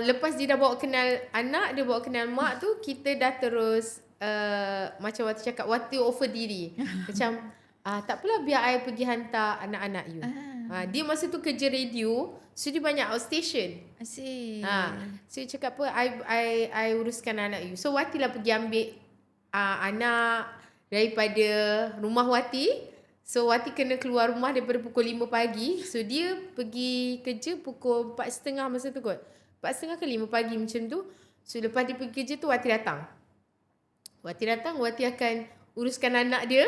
lepas dia dah bawa kenal anak, dia bawa kenal mak tu, kita dah terus macam Wati cakap, Wati offer diri. Macam tak apalah, biar I pergi hantar anak-anak you. Dia masa tu kerja radio, so dia banyak outstation. Asyik. So dia cakap apa, I uruskan anak you. So Wati lah pergi ambil anak daripada rumah Wati. So Wati kena keluar rumah daripada pukul 5 pagi. So dia pergi kerja pukul 4.30 masa tu kot. 4.30 ke 5 pagi macam tu. So lepas dia pergi kerja tu, Wati datang. Wati akan uruskan anak dia.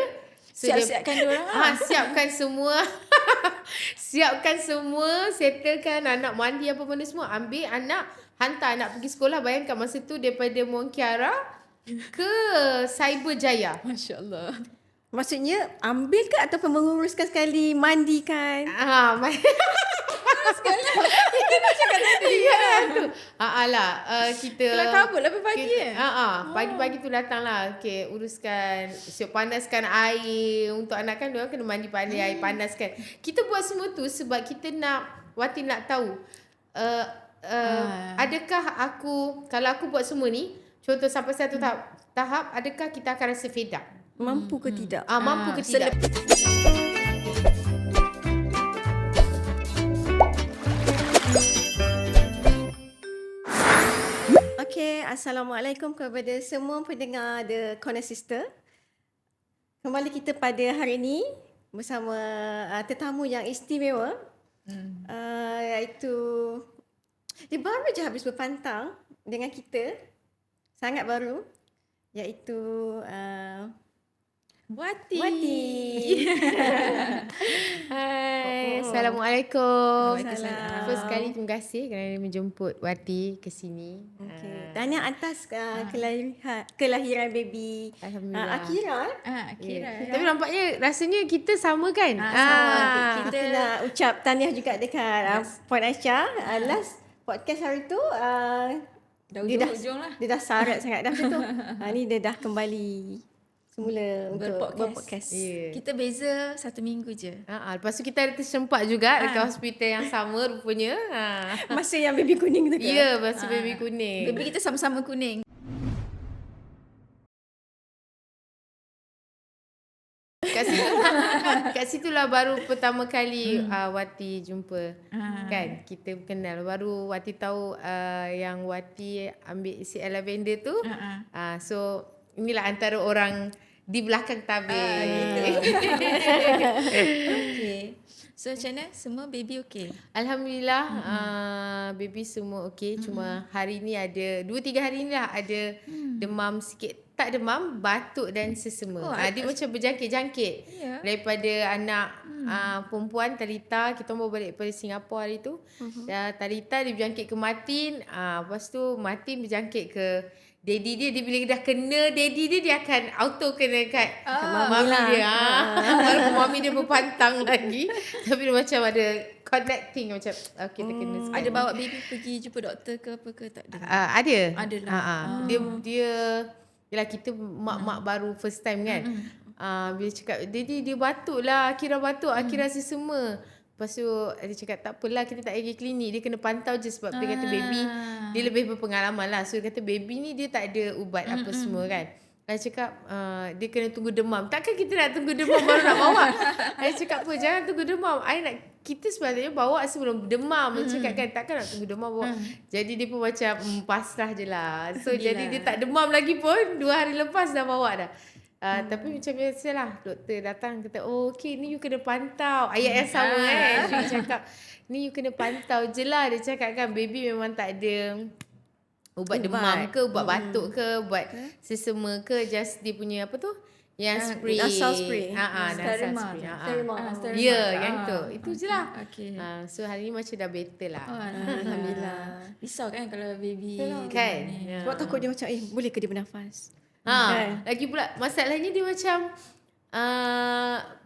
So Siapkan dia orang. Siapkan semua. Siapkan semua, settlekan anak mandi apa benda semua. Ambil anak, hantar anak pergi sekolah. Bayangkan masa tu daripada Mongkiara ke Cyberjaya. Masya Allah. Maksudnya ambil ke ataupun menguruskan sekali, mandikan? Sekali. Tu. Kita Kelas kabut 8 pagi pagi-pagi tu datanglah. Okey, uruskan, siap panaskan air untuk anak kan, dia kena mandi pandai air panaskan. Kita buat semua tu sebab kita nak, Wati nak tahu adakah kalau aku buat semua ni, contoh sampai satu tahap, adakah kita akan rasa fed up? Mampu ke tidak? Mampu ke tidak? Okay, Assalamualaikum kepada semua pendengar The Corner Sister. Kembali kita pada hari ini bersama tetamu yang istimewa. Iaitu dia baru je habis berpantang dengan kita. Sangat baru. Iaitu Wati. Hai, Assalamualaikum. Waalaikumsalam. First kali terima kasih kerana menjemput Wati ke sini. Okay. Tahniah atas kelahiran baby Alhamdulillah. Akira. Akira. Tapi nampaknya rasanya kita sama kan? Sama. Kita nak ucap tahniah juga dekat Puan Aisyah. Last podcast hari tu Dah dia ujung-ujung lah. Dia dah sarat sangat dah macam tu. Ni dia dah kembali semula untuk berpodcast. Yeah. Kita beza 1 minggu je. Lepas tu kita ada tersempat juga dekat hospital yang sama rupanya. Masa yang baby kuning tu ke? Ya, masa baby kuning. Baby kita sama-sama kuning. Kat situlah baru pertama kali Wati jumpa. Kan, kita kenal. Baru Wati tahu yang Wati ambil si lavender tu. So inilah antara orang di belakang tabir. Okay. So macam mana? Semua baby okay? Alhamdulillah, baby semua okey. Cuma hari ni ada 2-3 hari ni lah ada demam sikit. Tak demam, batuk dan sesama. Dia macam berjangkit-jangkit. Yeah. Daripada anak perempuan Talita, kita bawa balik daripada Singapura hari tu. Talita dia berjangkit ke Martin, lepas tu Martin berjangkit ke daddy dia. Dia bila dah kena daddy dia, dia akan auto kena kat mami dia. Walaupun mami dia berpantang lagi, tapi dia macam ada connecting macam okay, kita kena sekali. Ada bawa baby pergi jumpa doktor ke apa ke? Tak ada? Ada. Adalah. Dia yelah, kita mak-mak baru first time kan. Bila cakap daddy dia batuk lah, Akira batuk, Akira sesama. Lepas tu dia cakap tak apalah, kita tak pergi klinik, dia kena pantau je sebab dia kata baby dia lebih berpengalaman lah. So dia kata baby ni dia tak ada ubat apa semua kan. Dia cakap dia kena tunggu demam. Takkan kita nak tunggu demam baru nak bawa? Dia cakap apa, jangan tunggu demam. Kita sebenarnya bawa sebelum demam. Dia cakap kan, takkan nak tunggu demam bawa. Jadi dia pun macam pasrah je lah. So jadi dia tak demam lagi pun, 2 hari lepas dah bawa dah. Tapi macam biasalah, doktor datang kata, oh okay, ni you kena pantau. Ayat yang sama kan. Dia cakap, ni you kena pantau je lah. Dia cakap kan, baby memang tak ada ubat demam ke, ubat batuk ke, ubat sesama ke, just dia punya apa tu, yang spray. Nasal spray. Nasal spray. Sterimar. Ya, yang tu. Itu je lah. Okay. So hari ni macam dah better lah. Alhamdulillah. Risau kan kalau baby Kan? Sebab takut dia macam boleh ke dia bernafas? Lagi pula masalahnya dia macam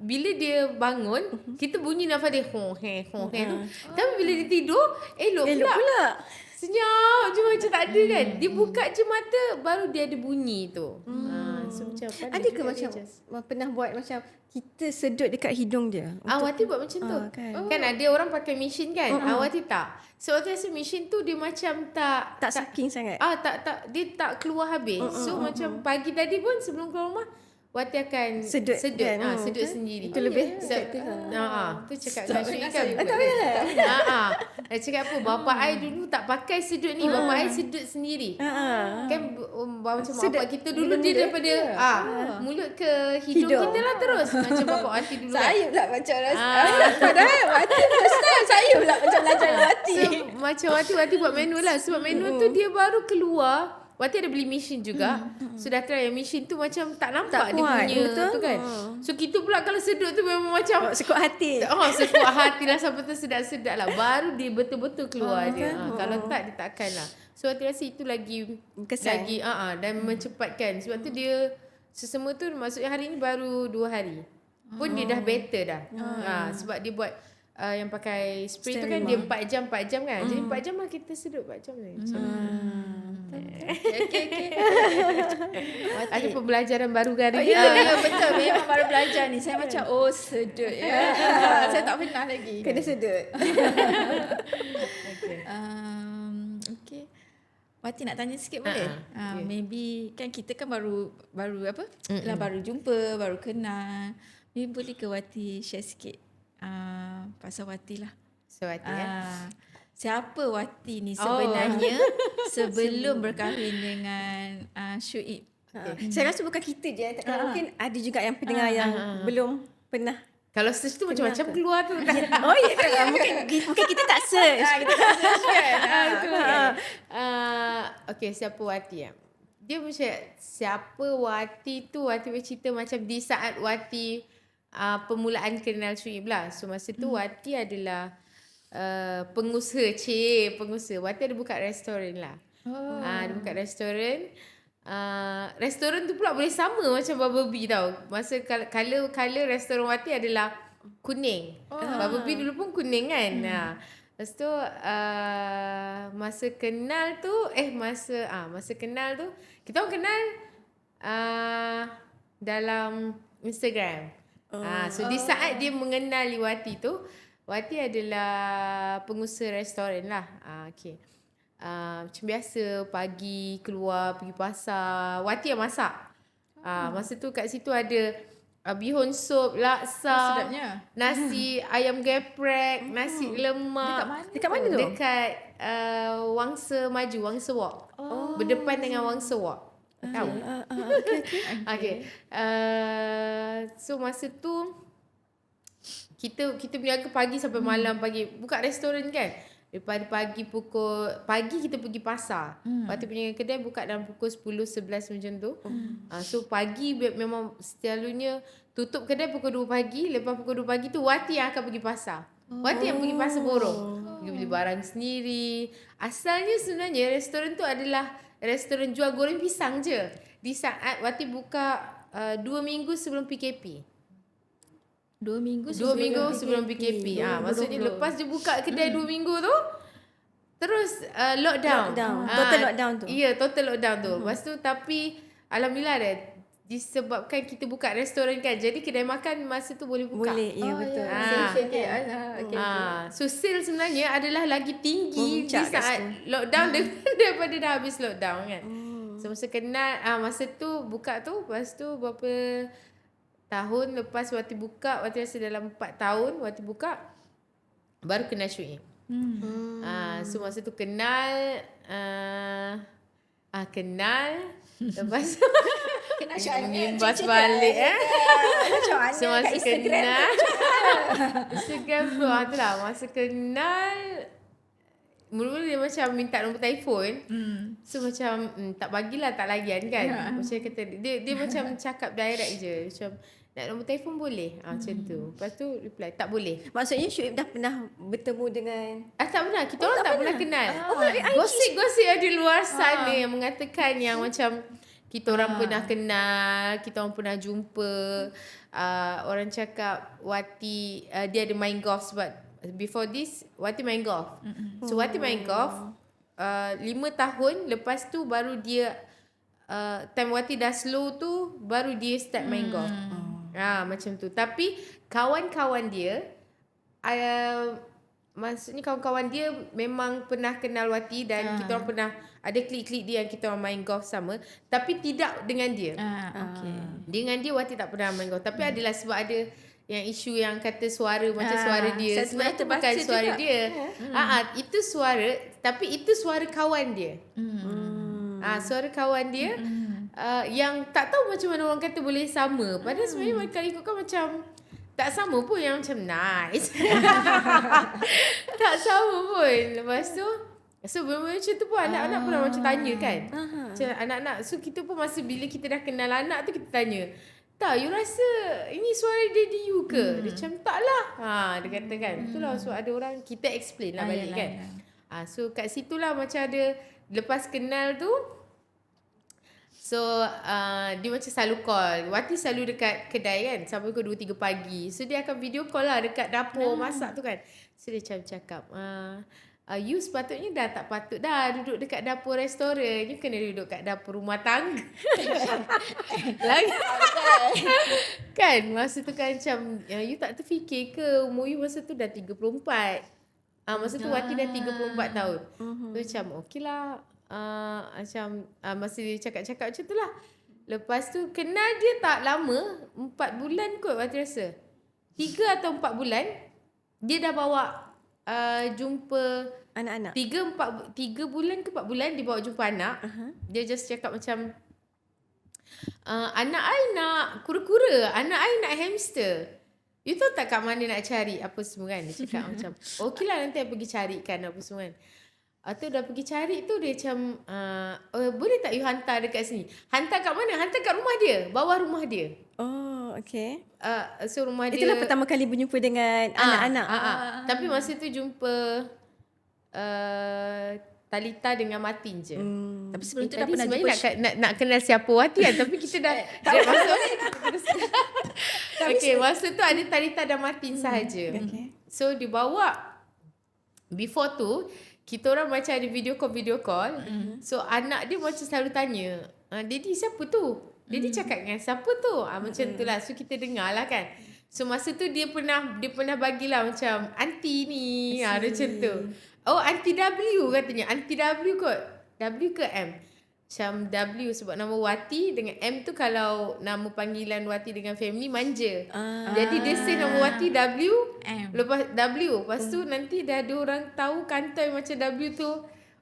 bila dia bangun, kita bunyi nafas dia tu. Tapi bila dia tidur, elok pula. Senyap je macam tak ada kan. Dia buka je mata, baru dia ada bunyi tu. So So macam pandai Ada ke juga macam dia adjust. pernah buat macam kita sedut dekat hidung dia? Wati buat macam tu. kan. Ada orang pakai mesin kan. Wati tak. So Wati rasa mesin tu dia macam Tak sucking sangat. tak dia tak keluar habis. So macam pagi tadi pun sebelum keluar rumah Wati akan Sedut kan? sedut sendiri. Itu lebih efektif. Tu cakap dengan Syuk kan. Tak payah. Dia cakap apa? Bapa I dulu tak pakai sedut ni. Bapa I sedut sendiri. Kan macam bapa kita dulu dia daripada mulut ke hidung kita lah terus. Macam bapa Wati dulu kan. Saya pula macam rasa. Padahal Wati first time saya pula macam belajar Wati. So macam Wati buat manual lah. Sebab manual tu dia baru keluar. Wati ada beli mesin juga. So dah try yang mesin tu macam tak nampak Tak dia kuat, punya betul. tu kan. So kita pula kalau sedut tu memang macam Sekuat hati. sekuat hati lah sampai tu sedap-sedap lah. Baru dia betul-betul keluar dia. Kalau tak dia takkan lah. So Wati rasa itu lagi Kesan. dan mencepatkan. Sebab tu dia sesama tu maksudnya hari ni baru 2 hari. Pun dia dah better dah. Sebab dia buat yang pakai spray tu kan dia 4 jam kan. Jadi 4 jam lah kita sedut 4 jam ni. Okay. Ada pembelajaran baru hari ni. Betul. Memang baru belajar ni. Saya macam sedut ya. Saya tak pernah lagi. Kena sedut. Okay. Wati nak tanya sikit boleh? Okay. Maybe kan kita kan baru apa? Baru jumpa, baru kenal. Maybe boleh ke Wati share sikit pasal Wati lah. So Wati Siapa Wati ni sebenarnya sebelum berkahwin dengan Syuib? Saya rasa bukan kita je. Mungkin ada juga yang pendengar yang belum pernah. Kalau search tu macam-macam keluar tu. Oh ya, mungkin kita tak search. Kita tak search kan? Okay, siapa Wati dia macam siapa Wati tu. Wati bercerita macam di saat Wati permulaan kenal Syuib lah. So masa tu Wati adalah pengusaha. Wati ada buka restoran lah. Dia buka restoran. Restoran tu pula boleh sama macam Bubble Bee tau. Masa color restoran Wati adalah kuning. Bubble Bee dulu pun kuning kan. Lepas tu masa kenal tu masa kenal tu kita orang kenal dalam Instagram. So di saat dia mengenali Wati tu, Wati adalah pengusaha restoran lah. Okay. Macam biasa pagi keluar pergi pasar, Wati yang masak. Masa tu kat situ ada bihun sup, laksa, sedapnya. nasi ayam geprek, nasi lemak. Dekat mana tu? Dekat Wangsa Maju, Wangsa Walk. Berdepan dengan Wangsa Walk. Tahu? Okay. So masa tu kita berniaga pagi sampai malam pagi. Buka restoran kan. Daripada pagi kita pergi pasar. Waktu punya kedai buka dalam pukul 10, 11 macam tu. So pagi memang selalunya tutup kedai pukul 2 pagi. Lepas pukul 2 pagi tu Wati yang akan pergi pasar. Wati yang pergi pasar borong. Pergi beli barang sendiri. Asalnya sebenarnya restoran tu adalah restoran jual goreng pisang je. Di saat Wati buka 2 minggu sebelum PKP. 2 minggu 2 minggu sebelum PKP. Maksudnya lepas dia buka kedai 2 minggu tu, terus lockdown. Total lockdown tu. Ya, total lockdown tu. Lepas tu tapi alhamdulillah disebabkan kita buka restoran kan. Jadi kedai makan masa tu boleh buka. Boleh, ya betul. So sale sebenarnya adalah lagi tinggi di Memuncak kat saat lockdown daripada dah habis lockdown kan. So masa kenal masa tu buka tu, lepas tu berapa tahun lepas Wati buka, Wati rasa dalam 4 tahun Wati buka baru kenal Syuib. So masa tu kenal lepas Kena mengimbas balik Macam mana so masa kat Instagram kenal Instagram tu lah masa kenal mula-mula dia macam minta nombor telefon. So macam tak bagilah, tak lagian kan. Macam kata dia macam cakap direct je. Macam nak nombor telefon boleh. Macam tu. Lepas tu reply tak boleh. Maksudnya Syuib dah pernah bertemu dengan Tak pernah. Kita orang tak pernah kenal. Gosip-gosip ada luar sana yang mengatakan yang macam kita orang pernah kenal, kita orang pernah jumpa. Orang cakap Wati dia ada main golf sebab before this Wati main golf. So Wati main golf 5 tahun lepas tu baru dia time Wati dah slow tu baru dia start main golf. Macam tu. Tapi kawan-kawan dia maksudnya kawan-kawan dia memang pernah kenal Wati dan kita orang pernah ada klik-klik dia yang kita orang main golf sama, tapi tidak dengan dia. Dengan dia Wati tak pernah main golf. Tapi adalah sebab ada yang isu yang kata suara macam suara dia. Sebenarnya itu bukan suara dia. Itu suara, tapi itu suara kawan dia. Suara kawan dia yang tak tahu macam mana orang kata boleh sama. Padahal sebenarnya mereka ikutkan macam tak sama pun, yang macam nice. Tak sama pun. Lepas tu benda-benda macam tu pun anak-anak pernah macam tanya kan. Macam anak-anak. So kita pun masa bila kita dah kenal anak tu kita tanya, tak, you rasa ini suara daddy you ke? Dia macam tak lah. Dia kata kan. Itulah so ada orang, kita explain lah balik kan. So kat situlah macam ada, lepas kenal tu, so dia macam selalu call. Wati selalu dekat kedai kan sampai pukul 2-3 pagi. So dia akan video call lah dekat dapur masak tu kan. So dia macam cakap, you sepatutnya dah tak patut dah duduk dekat dapur restoran. You kena duduk kat dapur rumah tangga. Kan masa tu kan macam, you tak terfikir ke umur you masa tu dah 34. Masa tu Wati dah 34 tahun. So macam okey lah. Macam masa dia cakap-cakap macam tu lah. Lepas tu kenal dia tak lama, 4 bulan kot Wati rasa. 3 atau 4 bulan dia dah bawa jumpa anak-anak. 3 bulan ke 4 bulan dia bawa jumpa anak. Dia just cakap macam, anak I nak kura-kura, anak I nak hamster. You tahu tak kat mana nak cari apa semua kan. Dia cakap macam okey lah nanti I pergi carikan apa semua kan. Tu dah pergi cari tu dia macam boleh tak you hantar dekat sini? Hantar kat mana? Hantar kat rumah dia, bawah rumah dia. Oh, okay. So rumah dia. Itulah pertama kali berjumpa dengan anak-anak. Tapi masa tu jumpa Talita dengan Martin je. Tapi sebelum tu dah pernah sebenarnya nak kenal siapa Wati kan. Tapi kita dah okay, masa tu ada Talita dan Martin sahaja. So dibawa. Before tu kita orang macam ada video call. So anak dia macam selalu tanya, Daddy siapa tu? Daddy cakap dengan siapa tu? Macam tu lah. So kita dengar lah kan. So masa tu dia pernah bagilah macam aunty ni. Dia macam tu. Oh, Aunty W katanya. Aunty W kot. W ke M? Macam W sebab nama Wati, dengan M tu kalau nama panggilan Wati dengan family manja. Jadi dia say nama Wati W, M. Lepas W. Lepas tu nanti dah ada orang tahu kantoi macam W tu.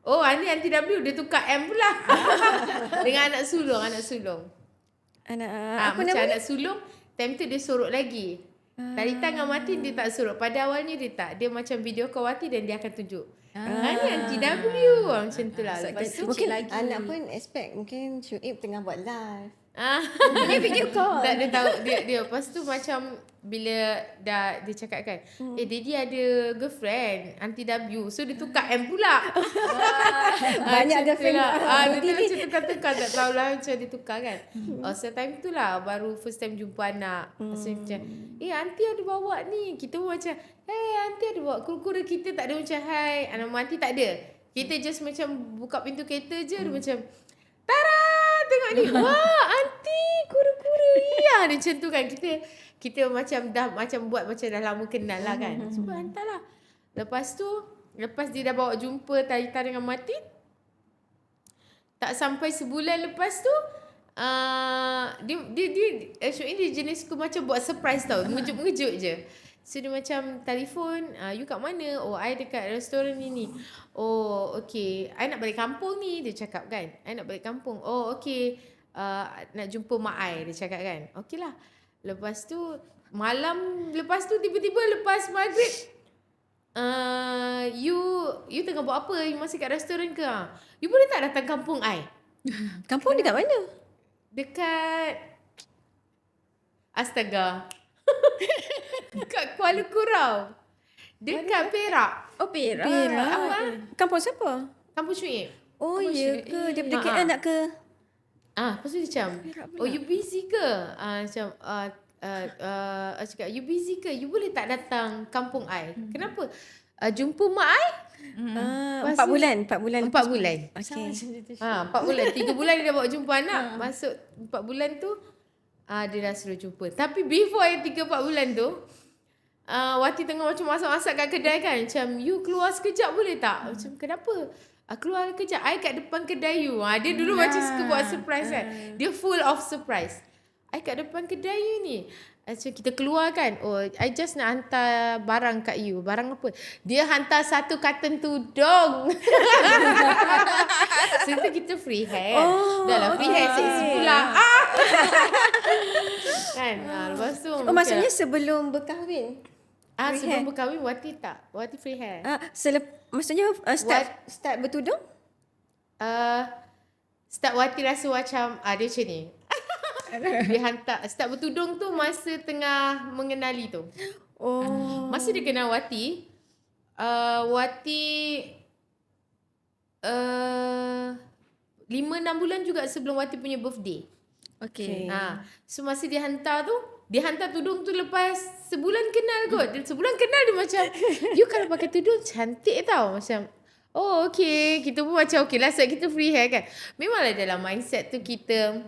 Oh, ni Aunty W, dia tukar M pula. Dengan anak sulung. Apa macam nama anak sulung, time tu dia sorok lagi. Talita dengan Martin dia tak sorok. Pada awalnya dia tak. Dia macam video call Wati dan dia akan tunjuk. Ni Aunty W. Macam tu lah. Lepas tu mungkin lagi. Anak pun expect mungkin Syuib tengah buat live. Dia video call. Tak, dia tahu dia lepas tu macam bila dah dia cakap kan, Daddy ada girlfriend Aunty W. So dia tukar M pula. Banyak girlfriend. Dia macam tukar-tukar, tak tahulah macam dia tukar kan. So time tu lah baru first time jumpa anak. So macam Aunty ada bawa ni. Kita pun macam Aunty ada bawa kura-kura. Kita tak ada macam hai nama Aunty, tak ada. Kita just macam buka pintu kereta je. Dia macam Tara, tengok ni. Wah, Aunty kura-kura. Dia macam tu kan. Kita macam dah macam buat macam dah lama kenal lah kan. Sebab hantarlah. Lepas dia dah bawa jumpa Talita dengan Martin. Tak sampai sebulan lepas tu dia jenis suka macam buat surprise tau. Mengejut-mengejut je. So dia macam telefon, you kat mana? Oh, I dekat restoran ni. Oh, okay. I nak balik kampung ni, dia cakap kan. I nak balik kampung. Oh, okay. Nak jumpa mak I, dia cakap kan. Okay lah. Lepas tu, lepas tu tiba-tiba lepas maghrib, you tengah buat apa? You masih kat restoran ke? You boleh tak datang kampung I? Kampung dekat mana? Dekat Astaga. Dekat Kuala Kurau. Dekat Perak. Oh, Perak. Kampung siapa? Kampung Syuib. Oh, ya ke? Dia pergi KL nak ke? Lepas tu dia macam, oh you busy ke? Macam, cakap, you busy ke? You boleh tak datang kampung I? Kenapa? Jumpa mak I? 4 bulan. 4 bulan. 4 bulan. Okey. 4 bulan. 3 bulan dia dah bawa jumpa anak. Masuk 4 bulan tu dia dah suruh jumpa. Tapi before yang 3-4 bulan tu Wati tengah macam masak-masak kat kedai kan. Macam you keluar sekejap boleh tak? Macam kenapa? Keluar kejap. I kat depan kedai you. Dia dulu macam suka buat surprise kan. Dia full of surprise. I kat depan kedai you ni. Macam kita keluar kan. Oh, I just nak hantar barang kat you. Barang apa? Dia hantar 1 karton tudung. So tu kita free hair. Dah lah free hair seksi pula. Kan? Lepas tu. Maksudnya sebelum berkahwin? Sebelum berkahwin Wati tak. Wati free hair. Maksudnya start bertudung? Start Wati rasa macam dia macam ni. Dia hantar start bertudung tu masa tengah mengenali tu. Masa dia kenal Wati, Wati 5-6 bulan juga sebelum Wati punya birthday. Okay. So masa dia hantar tudung tu lepas sebulan kenal kot. Sebulan kenal dia macam you kalau pakai tudung cantik tau. Macam okay. Kita pun macam okay lah sebab kita free hair kan. Memanglah dalam mindset tu kita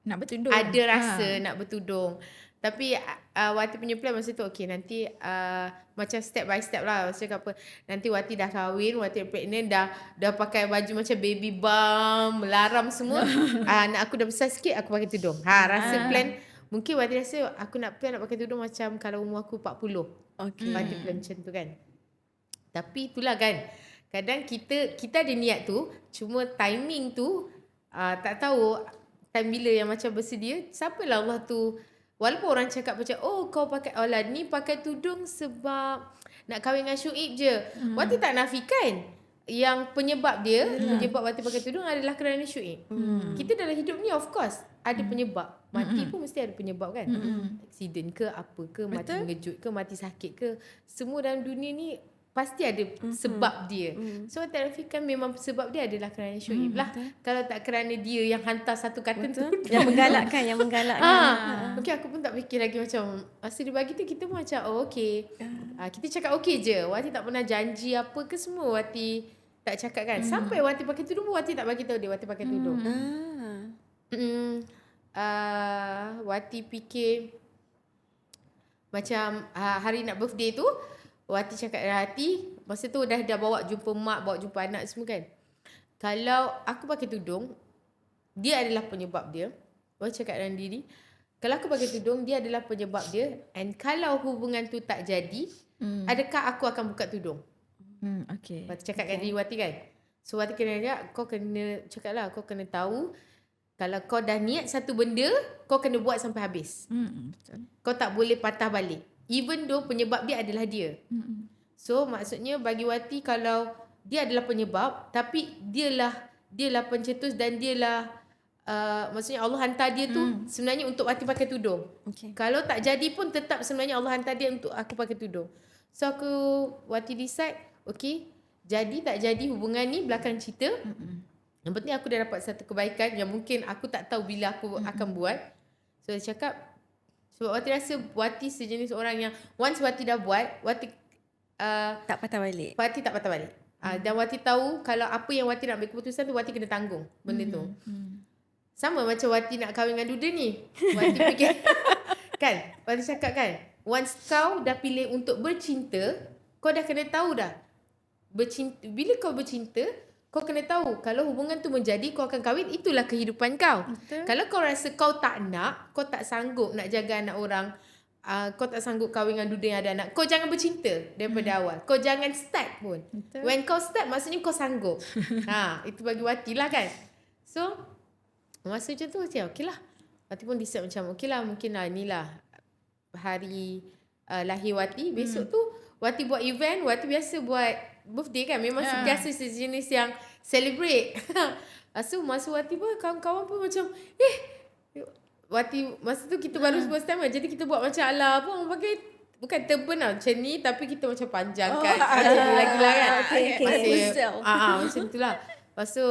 nak bertudung. Ada rasa nak bertudung. Tapi Wati punya plan masa tu okay nanti macam step by step lah. Macam apa nanti Wati dah kahwin, Wati pregnant, dah pakai baju macam baby bump, melaram semua. Anak aku dah besar sikit aku pakai tudung. Rasa plan mungkin Wati rasa aku nak plan nak pakai tudung macam kalau umur aku 40. Okay. Wati plan macam tu kan. Tapi itulah kan. Kadang kita ada niat tu, cuma timing tu tak tahu time bila yang macam bersedia. Siapalah Allah tu. Walaupun orang cakap macam kau pakai ni pakai tudung sebab nak kahwin dengan Syuib je. Wati tak nafikan yang penyebab penyebab Wati pakai tudung adalah kerana Syuib. Kita dalam hidup ni of course ada penyebab. Mati pun mesti ada penyebab kan. Accident ke apa ke, mati mengejut ke, mati sakit ke, semua dalam dunia ni pasti ada sebab dia. So Wati nafikan memang sebab dia adalah kerana Syuib lah. Kalau tak kerana dia yang hantar 1 karton tu yang menggalakkan. Mungkin aku pun tak fikir lagi macam masa dia bagi tu kita pun macam okay. Kita cakap okay je. Wati tak pernah janji apa ke semua Wati tak cakap kan. Sampai Wati pakai tudung pun Wati tak bagi tahu dia Wati pakai tudung. Wati fikir macam hari nak birthday tu Wati cakap dalam hati masa tu dah bawa jumpa mak, bawa jumpa anak semua kan. Kalau aku pakai tudung, dia adalah penyebab dia. Wati cakap dalam diri, kalau aku pakai tudung, dia adalah penyebab dia. And kalau hubungan tu tak jadi, adakah aku akan buka tudung? Okay. Wati cakap kat diri Wati kan. So Wati kena kau kena cakap lah, kau kena tahu kalau kau dah niat satu benda, kau kena buat sampai habis. Betul. Kau tak boleh patah balik. Even though penyebab dia adalah dia. So maksudnya bagi Wati kalau dia adalah penyebab tapi dialah pencetus dan dialah maksudnya Allah hantar dia tu sebenarnya untuk Wati pakai tudung. Okay. Kalau tak jadi pun tetap sebenarnya Allah hantar dia untuk aku pakai tudung. So Wati decide okay, jadi tak jadi hubungan ni belakang cerita. Yang penting aku dah dapat satu kebaikan yang mungkin aku tak tahu bila aku akan buat. So dia cakap sebab Wati rasa Wati sejenis orang yang once Wati dah buat, Wati tak patah balik. Wati tak patah balik. Dan Wati tahu kalau apa yang Wati nak ambil keputusan tu Wati kena tanggung benda tu. Sama macam Wati nak kahwin dengan Duda ni. Wati fikir kan, Wati cakap kan, once kau dah pilih untuk bercinta, kau dah kena tahu dah. Bila kau bercinta, kau kena tahu kalau hubungan tu menjadi, kau akan kahwin, itulah kehidupan kau. Betul. Kalau kau rasa kau tak nak, kau tak sanggup nak jaga anak orang, kau tak sanggup kahwin dengan duda yang ada anak, kau jangan bercinta daripada awal. Kau jangan start pun. Betul. When kau start, maksudnya kau sanggup. Itu bagi Wati lah kan. So, masa macam tu, okay lah. Wati pun decide macam, okay lah, mungkin lah inilah hari lahir Wati. Besok tu, Wati buat event, Wati biasa buat birthday kan. Memang biasa sejenis yang celebrate. So masa Wati pun kawan-kawan pun macam Wati masa tu kita baru first time kan. Jadi kita buat macam ala pun pakai bukan turban lah macam ni, tapi kita macam panjangkan macam lagi lah kan. Macam tu lah. Lepas tu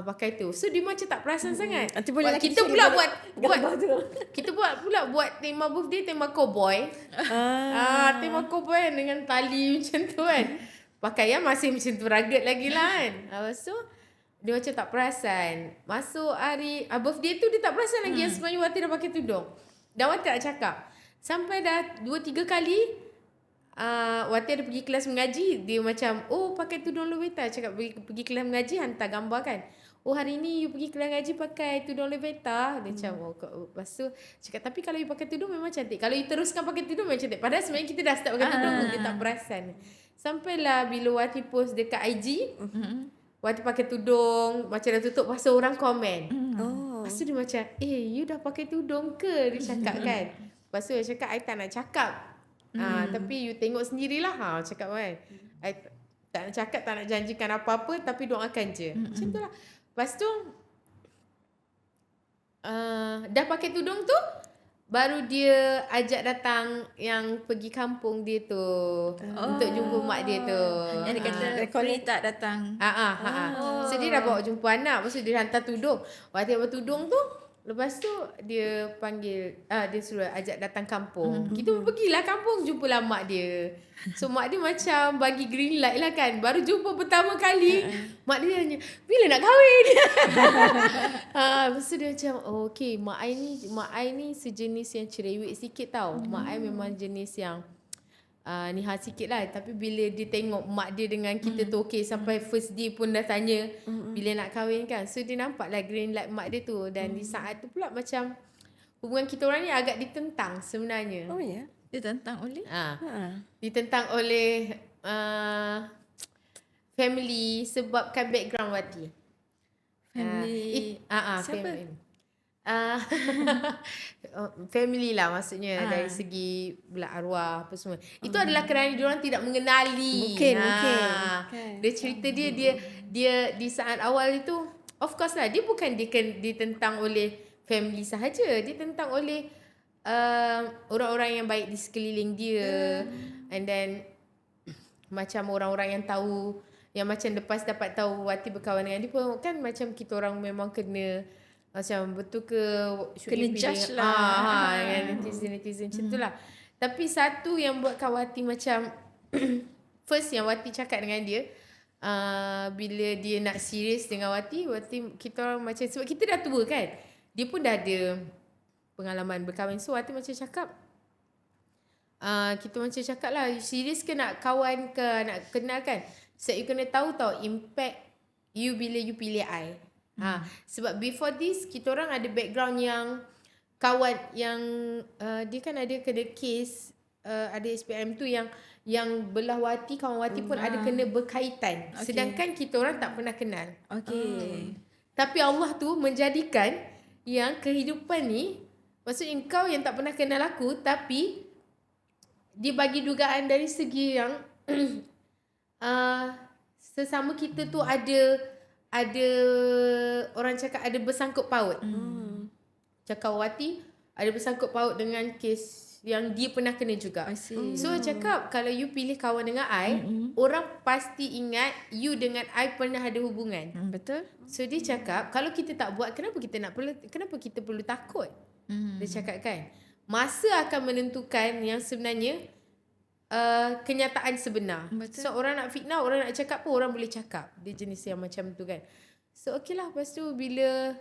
pakai tu. So dia macam tak perasan sangat. Kita pula buat kita buat tema birthday, tema cowboy. Tema cowboy dengan tali macam tu kan. pakaian masih macam tu ragat lagi lah kan. Lepas tu dia macam tak perasan. Masuk hari birthday tu dia tak perasan lagi yang sebenarnya Wati dah pakai tudung. Dan Wati tak cakap. Sampai dah 2-3 kali Wati ada pergi kelas mengaji. Dia macam, oh pakai tudung Levita. Cakap pergi kelas mengaji, hantar gambar kan. Oh hari ni you pergi kelas mengaji pakai tudung Levita. Dia macam, lepas tu cakap, tapi kalau you pakai tudung memang cantik. Kalau you teruskan pakai tudung memang cantik. Padahal sebenarnya kita dah start pakai tudung. Dia tak perasan. Sampailah bila Wati post dekat IG, Wati pakai tudung, macam dah tutup, lepas tu orang komen. Lepas tu dia macam, you dah pakai tudung ke? Dia cakap kan. Lepas tu dia cakap, I tak nak cakap. Tapi you tengok sendirilah. Cakap kan. I tak nak cakap, tak nak janjikan apa-apa, tapi doakan je. Macam tu lah. Lepas tu, dah pakai tudung tu, baru dia ajak datang yang pergi kampung dia tu. Untuk jumpa mak dia tu. Yang dia kata Free tak datang. So dia dah bawa jumpa anak. Lepas tu dia hantar tudung. Waktu dia tudung tu, lepas tu dia panggil, dia suruh ajak datang kampung. Kita pun pergilah kampung, jumpalah mak dia. So mak dia macam bagi green light lah kan. Baru jumpa pertama kali, mak dia tanya, bila nak kahwin? Lepas tu dia macam, okay, mak I ni sejenis yang cerewet sikit tau. Mak I memang jenis yang nihal sikit lah. Tapi bila dia tengok mak dia dengan kita tu okay, sampai first day pun dah tanya bila nak kahwin kan. So dia nampak lah green light mak dia tu. Dan di saat tu pula macam hubungan kita orang ni agak ditentang sebenarnya. Oh ya. Dia tentang oleh? Ditentang oleh family sebabkan background Wati. Family. Siapa? Family. Family lah maksudnya dari segi belah arwah apa semua. Itu adalah kerana diorang tidak mengenali. Mungkin. Dia cerita dia di saat awal itu, of course lah, dia bukan ditentang oleh family sahaja, dia tentang oleh orang-orang yang baik di sekeliling dia. And then macam orang-orang yang tahu, yang macam lepas dapat tahu Wati berkawan dengan dia pun kan macam kita orang memang kena macam betul ke kena judge lah dengan netizen macam tu lah. Tapi satu yang buatkan Wati macam first yang Wati cakap dengan dia, bila dia nak serius dengan Wati, kita orang macam, sebab kita dah tua kan, dia pun dah ada pengalaman berkahwin. So Wati macam cakap, kita macam cakap lah, serius ke nak kawan ke nak kenal kan. So you kena tahu tau impact you bila you pilih I. Sebab before this kita orang ada background yang kawan yang dia kan ada kena case, ada SPM tu yang belah Wati, kawan Wati pun ada kena berkaitan. Sedangkan kita orang tak pernah kenal. Tapi Allah tu menjadikan yang kehidupan ni, maksudnya engkau yang tak pernah kenal aku, tapi dia bagi dugaan dari segi yang sesama kita tu ada orang cakap ada bersangkut paut. Cakap Wati ada bersangkut paut dengan kes yang dia pernah kena juga. So cakap kalau you pilih kawan dengan I, orang pasti ingat you dengan I pernah ada hubungan. Betul. So dia cakap kalau kita tak buat, kenapa kita perlu takut? Dia cakap kan, masa akan menentukan yang sebenarnya kenyataan sebenar. Betul. So orang nak fitnah, orang nak cakap pun orang boleh cakap. Dia jenis yang macam tu kan. So okey lah. Lepas tu bila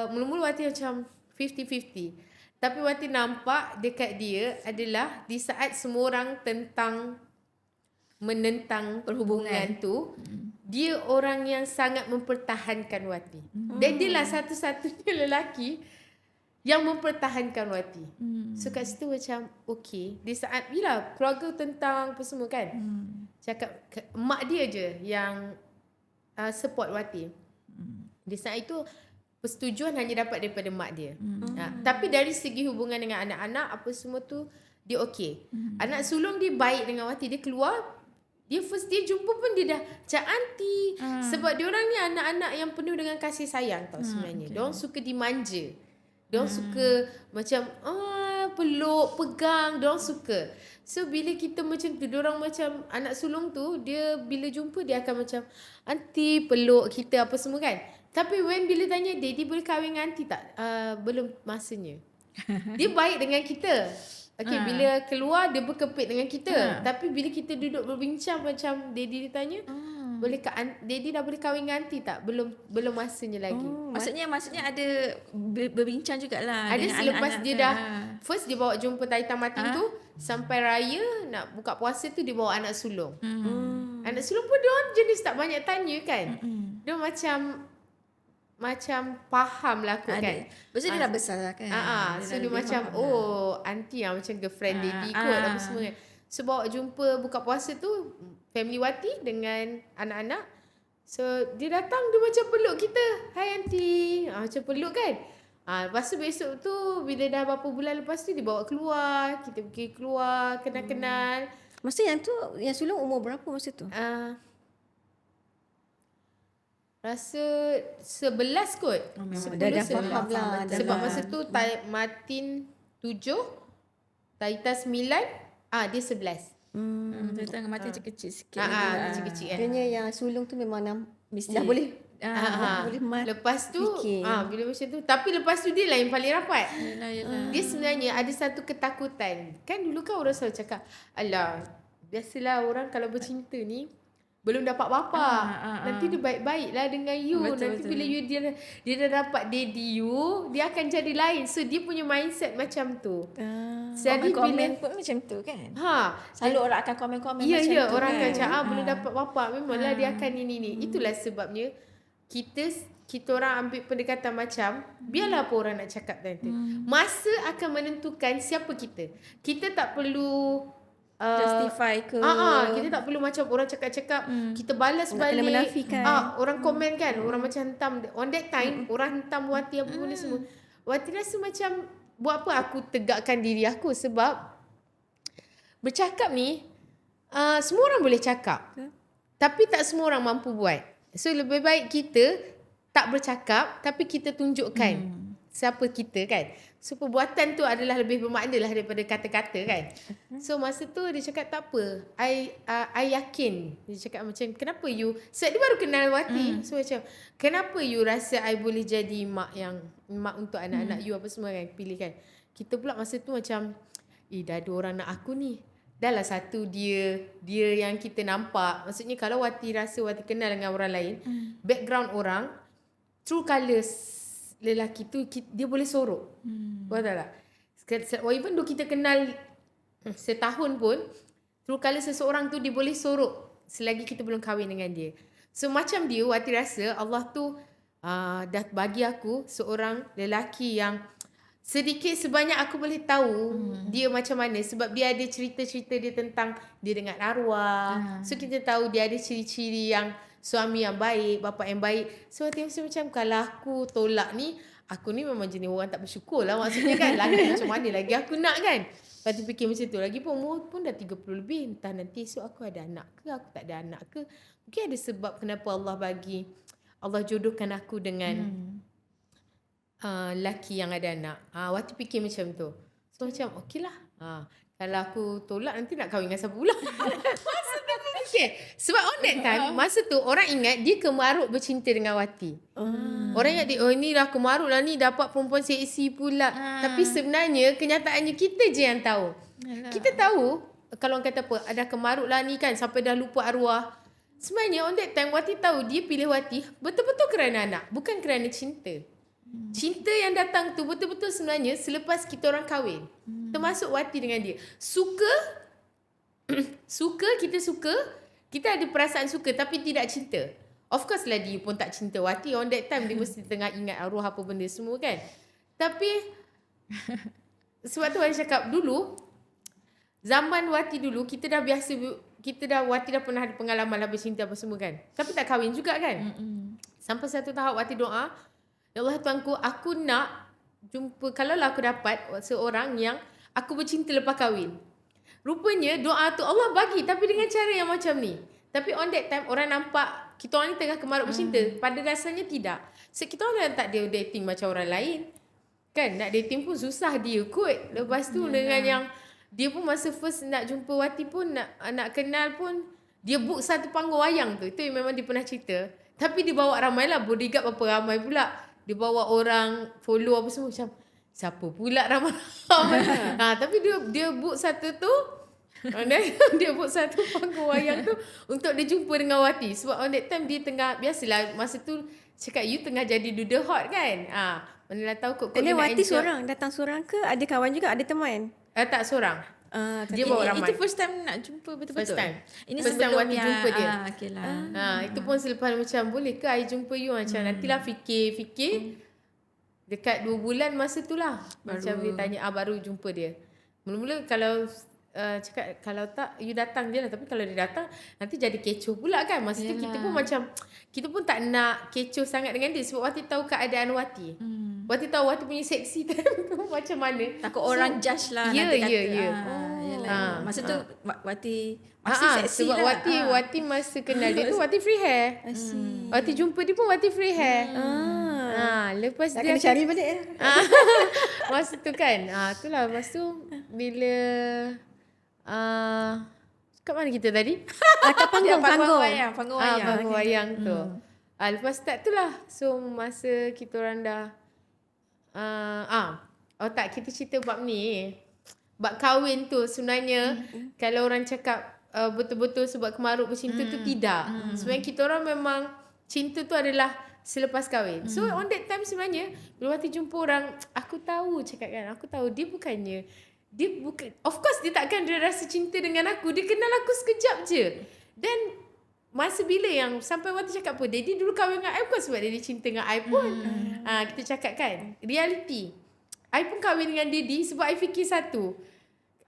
mula-mula Wati macam 50-50. Tapi Wati nampak dekat dia adalah di saat semua orang menentang perhubungan tu, dia orang yang sangat mempertahankan Wati. Dan dia lah satu-satunya lelaki yang mempertahankan Wati. So kat situ macam okay. Di saat bila keluarga tentang apa semua kan, cakap mak dia je yang support Wati. Di saat itu persetujuan hanya dapat daripada mak dia. Tapi dari segi hubungan dengan anak-anak apa semua tu dia okey. Anak sulung dia baik dengan Wati. Dia keluar, dia first day jumpa pun dia dah cak aunty. Sebab dia orang ni anak-anak yang penuh dengan kasih sayang tau sebenarnya. Dia orang suka dimanja. Dia orang suka macam peluk, pegang, dia orang suka. So bila kita macam tu, dia orang macam anak sulung tu, dia bila jumpa dia akan macam aunty peluk kita apa semua kan. Tapi bila tanya Daddy boleh kahwin dengan aunty tak? Belum masanya. Dia baik dengan kita. Okay, bila keluar dia berkepit dengan kita. Tapi bila kita duduk berbincang macam Daddy dia tanya, boleh Daddy dah boleh kahwin dengan aunty tak? Belum masanya lagi. Maksudnya ada berbincang jugalah Ada dengan selepas anak-anak dia ke? dah first dia bawa jumpa Taita Martin tu, sampai raya nak buka puasa tu dia bawa anak sulung. Anak sulung pun dia orang jenis tak banyak tanya kan. Dia macam faham lah kot kan. Lepas tu dia dah besar lah kan. So dia dah macam faham lah. aunty lah macam girlfriend daddy kot apa semua kan. So bawa jumpa buka puasa tu family Wati dengan anak-anak. So dia datang dia macam peluk kita. Hai aunty. Macam peluk kan. Lepas tu besok tu bila dah berapa bulan lepas tu dia bawa keluar. Kita pergi keluar kenal-kenal. Masa yang tu, yang sulung umur berapa masa tu? Rasa 11 kot. Dah faham lah. Sebab masa tu Martin 7, Taita 9, dia 11. Tentang mati kecil sikit. Kecil-kecil kan. Kayaknya yang sulung tu memang Mesti. dah boleh. Boleh Lepas tu fikir. bila macam tu, tapi lepas tu dia lah yang paling rapat. Yelah. Dia sebenarnya ada satu ketakutan. Kan dulu kan orang selalu cakap, alah, biasalah orang kalau bercinta ni belum dapat bapa. Nanti dia baik-baik lah dengan you. Nanti bila you dia dah dapat daddy you, dia akan jadi lain. So dia punya mindset macam tu. Jadi komen pun macam tu kan. Selalu orang akan komen-komen macam tu. Ya, orang akan kan? cakap belum dapat bapa. Memanglah dia akan ni. Itulah sebabnya kita orang ambil pendekatan macam biarlah apa orang nak cakap tadi. Masa akan menentukan siapa kita. Kita tak perlu justify ke. Kita tak perlu macam orang cakap-cakap kita balas nak balik. kena menafikan. Orang komen kan, orang macam hentam. On that time orang hentam Wati apa benda semua. Wati rasa macam buat apa aku tegakkan diri aku sebab bercakap ni semua orang boleh cakap. Tapi tak semua orang mampu buat. So lebih baik kita tak bercakap tapi kita tunjukkan siapa kita kan. So perbuatan tu adalah lebih bermakna lah daripada kata-kata kan. So masa tu dia cakap tak apa. I yakin. Dia cakap macam kenapa you, sebab dia baru kenal Wati. So macam kenapa you rasa I boleh jadi mak untuk anak-anak you apa semua kan. Pilih kan. Kita pula masa tu macam dah ada orang nak aku ni. Dah lah satu dia yang kita nampak. Maksudnya kalau Wati rasa Wati kenal dengan orang lain, background orang, true colours lelaki tu dia boleh sorok. Faham tak? Even though kita kenal setahun pun, true colour seseorang tu dia boleh sorok selagi kita belum kahwin dengan dia. So macam dia, Wati rasa Allah tu dah bagi aku seorang lelaki yang sedikit sebanyak aku boleh tahu dia macam mana. Sebab dia ada cerita-cerita dia tentang dia dengan arwah. So kita tahu dia ada ciri-ciri yang suami yang baik, bapa yang baik. So hati macam kalau aku tolak ni, aku ni memang jenis orang tak bersyukur lah. Maksudnya kan lagi macam mana lagi aku nak kan. Lepas tu fikir macam tu. Lagi pun umur pun dah 30 lebih. Entah nanti esok aku ada anak ke, aku tak ada anak ke. Mungkin ada sebab kenapa Allah jodohkan aku dengan lelaki yang ada anak. Waktu fikir macam tu. So macam okey lah. Kalau aku tolak nanti nak kahwin dengan siapa pula. Masa tu aku fikir. Sebab on that time, masa tu orang ingat dia kemaruk bercinta dengan Wati. Orang ingat dia, ni dah kemaruk lah ni, dapat perempuan seksi pula. Tapi sebenarnya kenyataannya kita je yang tahu. Kita tahu, kalau orang kata apa, ada kemaruk lah ni kan, sampai dah lupa arwah. Sebenarnya on that time Wati tahu dia pilih Wati betul-betul kerana anak, bukan kerana cinta. Cinta yang datang tu betul-betul sebenarnya selepas kita orang kahwin. Termasuk Wati dengan dia. Kita ada perasaan suka tapi tidak cinta. Of course lah dia pun tak cinta Wati. On that time dia mesti tengah ingat arwah apa benda semua kan. Tapi sebab tu saya cakap dulu, zaman Wati dulu kita dah biasa, Wati dah pernah ada pengalaman lah bercinta apa semua kan. Tapi tak kahwin juga kan. Sampai satu tahap Wati doa, ya Allah Tuanku, aku nak jumpa, kalaulah aku dapat seorang yang aku bercinta lepas kahwin. Rupanya doa tu Allah bagi tapi dengan cara yang macam ni. Tapi on that time orang nampak kita orang ni tengah kemaruk bercinta. Pada dasarnya tidak. So kita orang tak ada dating macam orang lain. Kan nak dating pun susah dia kot. Lepas tu dengan yang dia pun masa first nak jumpa Wati pun nak kenal pun dia book satu panggung wayang tu. Itu memang dia pernah cerita. Tapi dia bawa ramai lah, bodyguard berapa ramai pula. Dia bawa orang follow apa semua macam siapa pula ramai-ramai. Tapi dia book satu tu. Dia book satu panggung wayang tu untuk dia jumpa dengan Wati. Sebab on that time dia tengah, biasalah masa tu cakap you tengah jadi duda hot kan. Manalah tahu kot Dan dia nak Wati enjoy. seorang, datang seorang ke? Ada kawan juga, ada teman? Tak seorang. Dia bawa ramai. Itu first time nak jumpa betul-betul? First time. Ini First time sebelum Wati yang, jumpa dia. Okay lah. Itu pun selepas macam boleh ke I jumpa you macam nantilah fikir. Dekat 2 bulan masa tu lah. Macam dia tanya baru jumpa dia. Mula-mula kalau cakap kalau tak you datang je lah, tapi kalau dia datang nanti jadi kecoh pula kan. Masa tu kita pun macam kita pun tak nak kecoh sangat dengan dia sebab Wati tahu keadaan Wati. Wati tahu Wati punya seksi time tu macam mana. Takut orang judge lah. Ya, nanti kata, ya. Masa tu Wati masih seksi sebab lah. Wati masa kenal dia tu Wati free hair. Wati jumpa dia pun Wati free hair. Lepas Tak dia kena cari balik ya. masa tu kan. Itulah lepas tu bila kat mana kita tadi? Kat panggung. Panggung wayang. Panggung wayang tu. Lepas start tu lah. So masa kita orang dah kita cerita bab ni. Bab kahwin tu sebenarnya kalau orang cakap betul-betul sebab kemaruk bercinta tu tidak. Sebenarnya kita orang memang cinta tu adalah selepas kahwin. So on that time sebenarnya bila Wati jumpa orang, aku tahu dia bukannya of course dia takkan dia rasa cinta dengan aku. Dia kenal aku sekejap je. Dan masa bila yang sampai Wati cakap apa, Daddy dulu kahwin dengan I bukan sebab Daddy cinta dengan I pun. Kita cakap kan reality, I pun kahwin dengan Daddy sebab I fikir satu,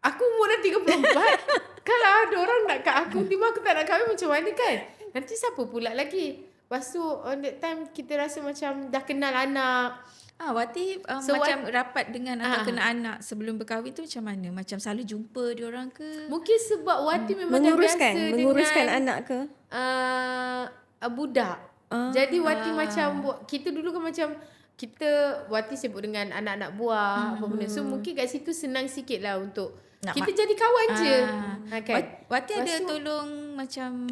aku umur dah 34. Kalau ada orang nak kat aku, tiba aku tak nak kahwin macam mana kan. Nanti siapa pula lagi. Lepas tu on that time kita rasa macam dah kenal anak. Wati macam rapat dengan atau kena anak sebelum berkahwin tu macam mana? Macam selalu jumpa diorang ke? Mungkin sebab Wati memang dah biasa menguruskan dengan anak ke? Budak. Jadi Wati macam kita dulu kan macam Wati sibuk dengan anak-anak buah apa benda. So mungkin kat situ senang sikit lah untuk kita jadi kawan je. Kan? Wati ada tolong macam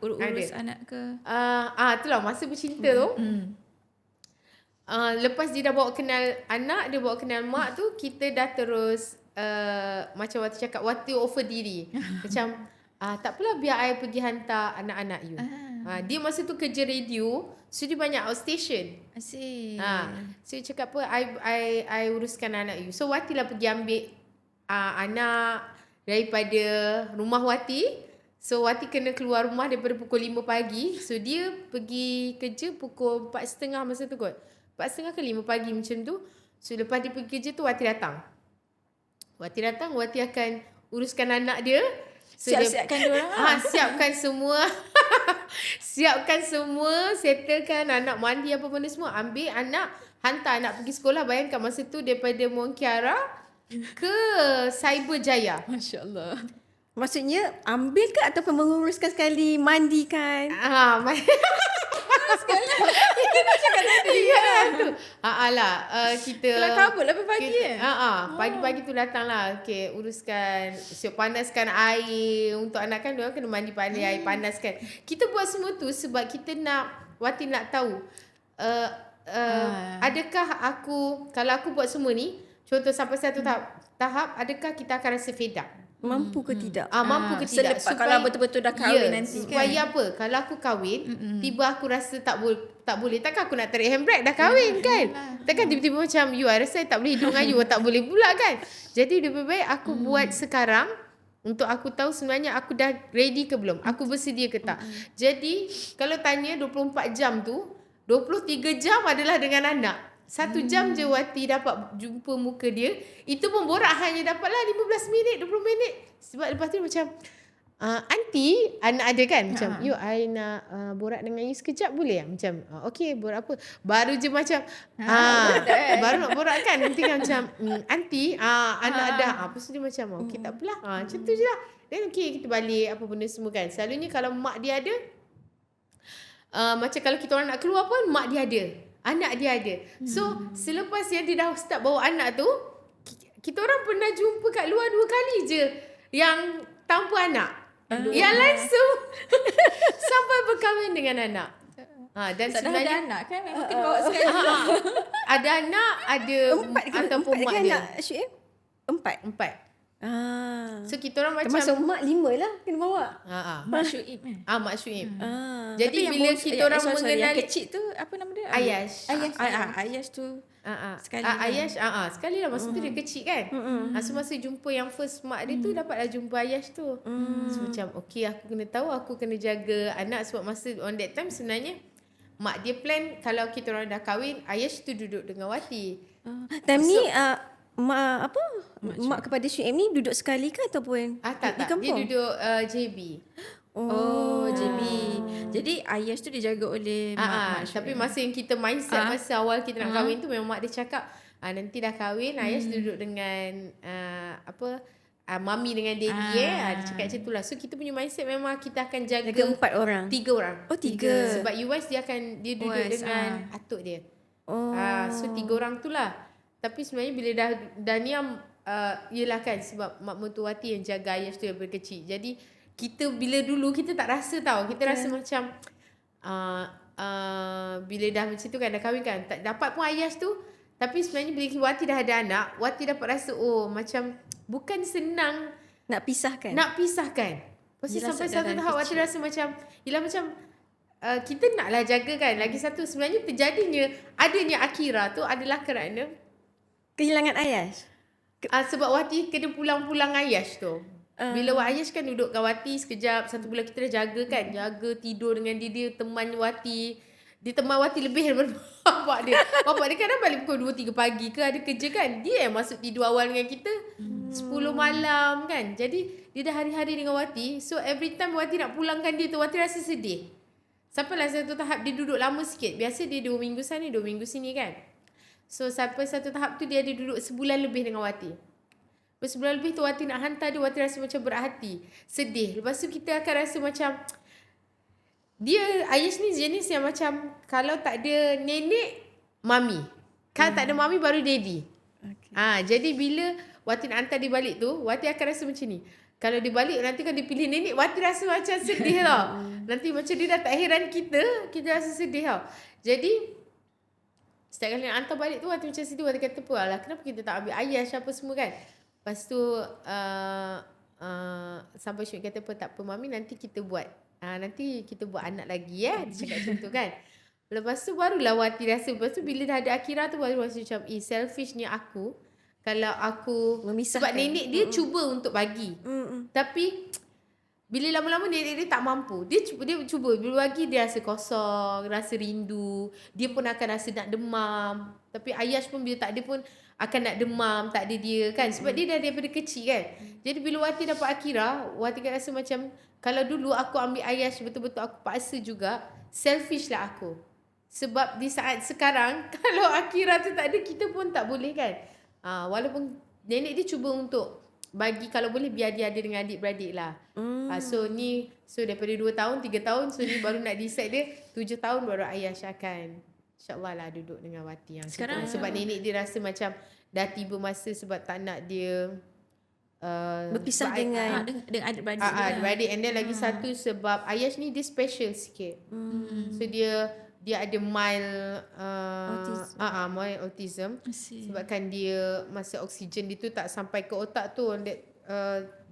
urus anak ke? Itulah masa bercinta tu. Lepas dia dah bawa kenal anak, dia bawa kenal mak tu, kita dah terus macam Wati cakap, Wati offer diri. Macam tak apalah biar I pergi hantar anak-anak you. Dia masa tu kerja radio, so dia banyak outstation. Asyik. So dia cakap apa, I uruskan anak you. So Wati lah pergi ambil anak daripada rumah Wati. So Wati kena keluar rumah daripada pukul 5 pagi. So dia pergi kerja pukul 4.30 masa tu kot. 4.30 ke 5 pagi macam tu. So lepas dia pergi kerja tu Wati datang. Wati akan uruskan anak dia. So Siapkan dia orang. Siapkan semua. Siapkan semua, settlekan anak mandi apa benda semua. Ambil anak, hantar anak pergi sekolah. Bayangkan masa tu daripada Monkiara ke Cyberjaya. Masya-Allah. Maksudnya ambil ke ataupun menguruskan sekali, mandikan? Kita Kelang kabut lah pagi pagi-pagi tu datang lah. Okay, uruskan, siap panaskan air untuk anak kan, diorang kena mandi pandai, air panaskan. Kita buat semua tu sebab kita nak, Wati nak tahu adakah kalau aku buat semua ni, contoh sampai satu tahap, adakah kita akan rasa fed up? Mampu ke tidak? Mampu ke tidak? Selepas kalau betul-betul dah kahwin nanti kan. Supaya apa? Kalau aku kahwin, tiba aku rasa tak boleh. Takkan aku nak tarik handbrake dah kahwin kan? Takkan tiba-tiba macam I rasa I tak boleh hidup dengan you, tak boleh pula kan? Jadi lebih baik aku buat sekarang untuk aku tahu sebenarnya aku dah ready ke belum? Aku bersedia ke tak? Jadi kalau tanya 24 jam tu, 23 jam adalah dengan anak. 1 jam je Wati dapat jumpa muka dia. Itu pun borak hanya dapatlah 15 minit, 20 minit. Sebab lepas tu macam, aunty, anak ada kan? Macam, you, I nak borak dengan you sekejap boleh? Macam, okay, borak apa? Baru je macam, baru nak borak kan? Nanti kan macam, aunty, anak ada. Lepas tu dia macam, okay, tak apalah. Macam tu je lah. Then okay, kita balik apa benda semua kan. Selalunya kalau mak dia ada, macam kalau kita orang nak keluar pun, mak dia ada. Anak dia ada. So selepas yang dia dah start bawa anak tu, kita orang pernah jumpa kat luar 2 kali je yang tanpa anak. Yang lain sampai berkahwin dengan anak. Dan Tak dah ada sebenarnya anak kan memang kena bawa sekali. ada anak, ada ataupun mak dia. anak Syuib? 4. 4. So kita orang macam Termasuk mak 5 lah kena bawa. Mak Syuib kan. Mak Syuib. Tapi Jadi yang bila bos- kita orang yang mengenali kecil tu apa nama dia? Ayash. Ayas tu. Sekali Ayash sekali lah masa tu dia kecil kan. So masa jumpa yang first mak dia tu dapatlah jumpa Ayash tu. So macam okay, aku kena tahu, aku kena jaga anak sebab masa on that time sebenarnya mak dia plan kalau kita orang dah kahwin, Ayash tu duduk dengan Wati. Time ni mak kepada Syuib ni duduk sekali ke ataupun Tak. di Dia kampung? duduk JB. JB. Jadi Ayas tu dijaga oleh mak Syuib. Tapi masa yang kita mindset masa awal kita nak kahwin tu memang mak dia cakap nanti dah kahwin Ayash duduk dengan mami dengan daddy dia cakap macam tu lah. So kita punya mindset memang kita akan jaga 4 orang. 3 orang. Oh, 3. Sebab US dia duduk dengan atuk dia. So 3 orang tu lah. Tapi sebenarnya bila dah Niam yelah kan sebab mak mertua Wati yang jaga Ayash tu daripada kecil. Jadi kita bila dulu kita tak rasa tau. Kita rasa macam bila dah macam tu kan dah kahwin kan tak dapat pun Ayash tu. Tapi sebenarnya bila Wati dah ada anak, Wati dapat rasa macam bukan senang Nak pisahkan. Lepas tu Yelah, sampai sedar satu dari tahap Wati kecil. rasa macam yelah macam kita naklah jaga kan. Lagi satu sebenarnya adanya Akira tu adalah kerana Kehilangan Ayash. sebab Wati kena pulang Ayash tu. Bila Ayash kan duduk kat Wati sekejap, 1 bulan kita dah jaga kan. Jaga tidur dengan dia teman Wati. Dia teman Wati lebih daripada bapak dia. Bapak dia kadang balik pukul 2-3 pagi ke ada kerja kan. Dia yang masuk tidur awal dengan kita 10 malam kan. Jadi dia dah hari-hari dengan Wati. So every time Wati nak pulangkan dia tu, Wati rasa sedih. Sampailah satu tahap dia duduk lama sikit. Biasa dia 2 minggu sana 2 minggu sini kan. So sampai satu tahap tu dia ada duduk sebulan lebih dengan Wati. Lepas sebulan lebih tu Wati nak hantar dia, Wati rasa macam berat hati, sedih. Lepas tu kita akan rasa macam Ayash ni jenis yang macam kalau tak ada nenek, mami. Kalau tak ada mami baru daddy. Jadi bila Wati nak hantar dia balik tu, Wati akan rasa macam ni. Kalau dia balik nanti kan dia pilih nenek, Wati rasa macam sedih tau. Nanti macam dia dah tak heran kita rasa sedih tau. Jadi setiap kali nak hantar balik tu Wati macam sedih. Wati kata apa, alah kenapa kita tak ambil Ayash apa semua kan. Lepas tu sampai Syuk kata apa, tak apa mami, nanti kita buat anak lagi Dia cakap macam tu kan. Lepas tu barulah Wati rasa. Lepas tu bila dah ada Akira tu baru rasa macam selfishnya aku. Kalau aku Memisahkan. sebab nenek dia cuba untuk bagi. Tapi bila lama-lama nenek dia tak mampu. Dia cuba bila bagi dia rasa kosong, rasa rindu. Dia pun akan rasa nak demam. Tapi Ayash pun bila tak ada pun akan nak demam, tak ada dia kan. Sebab dia dah daripada kecil kan. Jadi bila Wati dapat Akira, Wati kan rasa macam kalau dulu aku ambil Ayash betul-betul aku paksa juga, selfish lah aku. Sebab di saat sekarang kalau Akira tu tak ada, kita pun tak boleh kan. Walaupun nenek dia cuba untuk bagi kalau boleh biar dia ada dengan adik-beradik lah. So daripada 2 tahun 3 tahun, so ni baru nak decide dia 7 tahun baru Ayash akan InsyaAllah lah duduk dengan Wati yang sekarang. Sebab nenek dia rasa macam dah tiba masa sebab tak nak dia berpisah dengan adik-beradik. Adik-beradik. And then lagi satu sebab Ayash ni dia special sikit. So dia ada mild mild autism. Sebabkan dia masa oksigen dia tu tak sampai ke otak tu,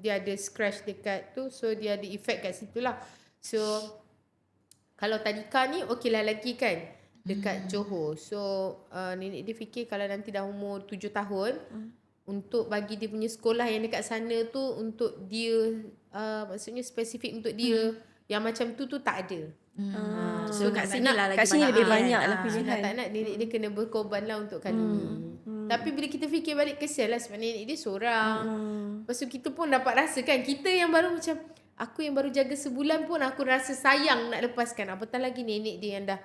dia ada scratch dekat tu, so dia ada efek kat situ lah. So kalau Tadika ni okey lah lagi kan dekat Johor. So nenek dia fikir kalau nanti dah umur 7 tahun untuk bagi dia punya sekolah yang dekat sana tu untuk dia maksudnya spesifik untuk dia yang macam tu tak ada. So kat sini lah lagi kat sini lebih banyak lah Sebab pilihan. tak nak nenek dia kena berkorban lah untuk kali ni. Tapi bila kita fikir balik kesian lah sebab nenek dia seorang. Lepas tu kita pun dapat rasa kan, kita yang baru macam aku yang baru jaga sebulan pun aku rasa sayang nak lepaskan. Apatah lagi nenek dia yang dah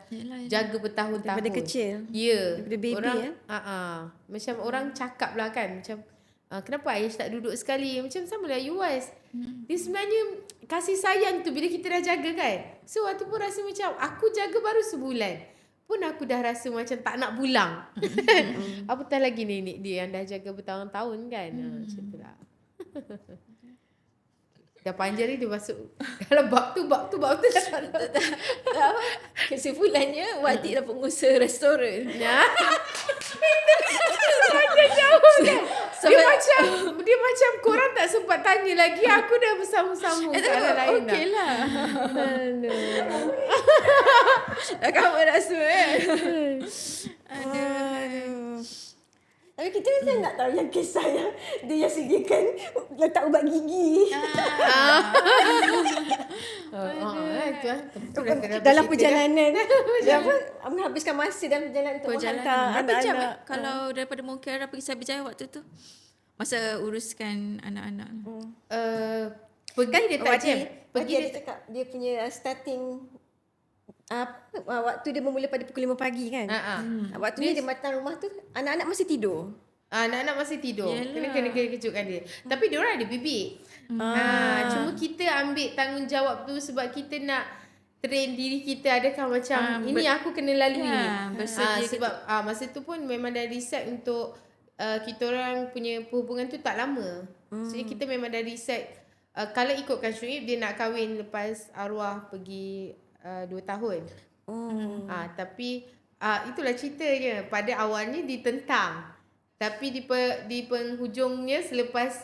jaga bertahun-tahun. Daripada kecil. Ya. Daripada baby orang, macam orang cakap lah kan. Macam kenapa Ayash tak duduk sekali. Macam sama lah US. Dia sebenarnya kasih sayang tu bila kita dah jaga kan. So waktu pun rasa macam aku jaga baru sebulan pun aku dah rasa macam tak nak pulang. Apatah lagi nenek dia yang dah jaga bertahun-tahun kan. Macam tu lah. Dah panjang ni dia masuk dalam bab tu dah tak tahu. Kesimpulannya Wati adalah pengusaha restoran. Ya. Macam jauh kan. Dia macam korang tak sempat tanya lagi. Aku dah bersama-sama ke arah lain dah. Okey lah. Aduh. Kamu rasa Aduh. Tapi kita macam nak tahu yang kisah yang dia yang sediakan letak ubat gigi. Itu Dalam perjalanan. Dia menghabiskan masa dalam perjalanan untuk menghantar berapa jam anak-anak. kalau daripada Mungkira pergi Sabijaya waktu tu? Masa uruskan anak-anak. pergi Kan dia tak jam. Pergi dia cakap dia punya starting waktu dia bermula pada pukul 5 pagi kan. Waktu ni dia datang rumah tu anak-anak masih tidur. Anak-anak masih tidur. Kena kejutkan dia. Tapi dia orang ada bibik. Cuma kita ambil tanggungjawab tu sebab kita nak train diri kita. Adakah macam ini aku kena lalui ni. Sebab masa tu pun memang dah decide untuk kita orang punya perhubungan tu tak lama. Jadi kita memang dah decide kalau ikutkan Syuib dia nak kahwin lepas arwah pergi 2 tahun. Tapi itulah ceritanya. Pada awalnya ditentang. Tapi di penghujungnya selepas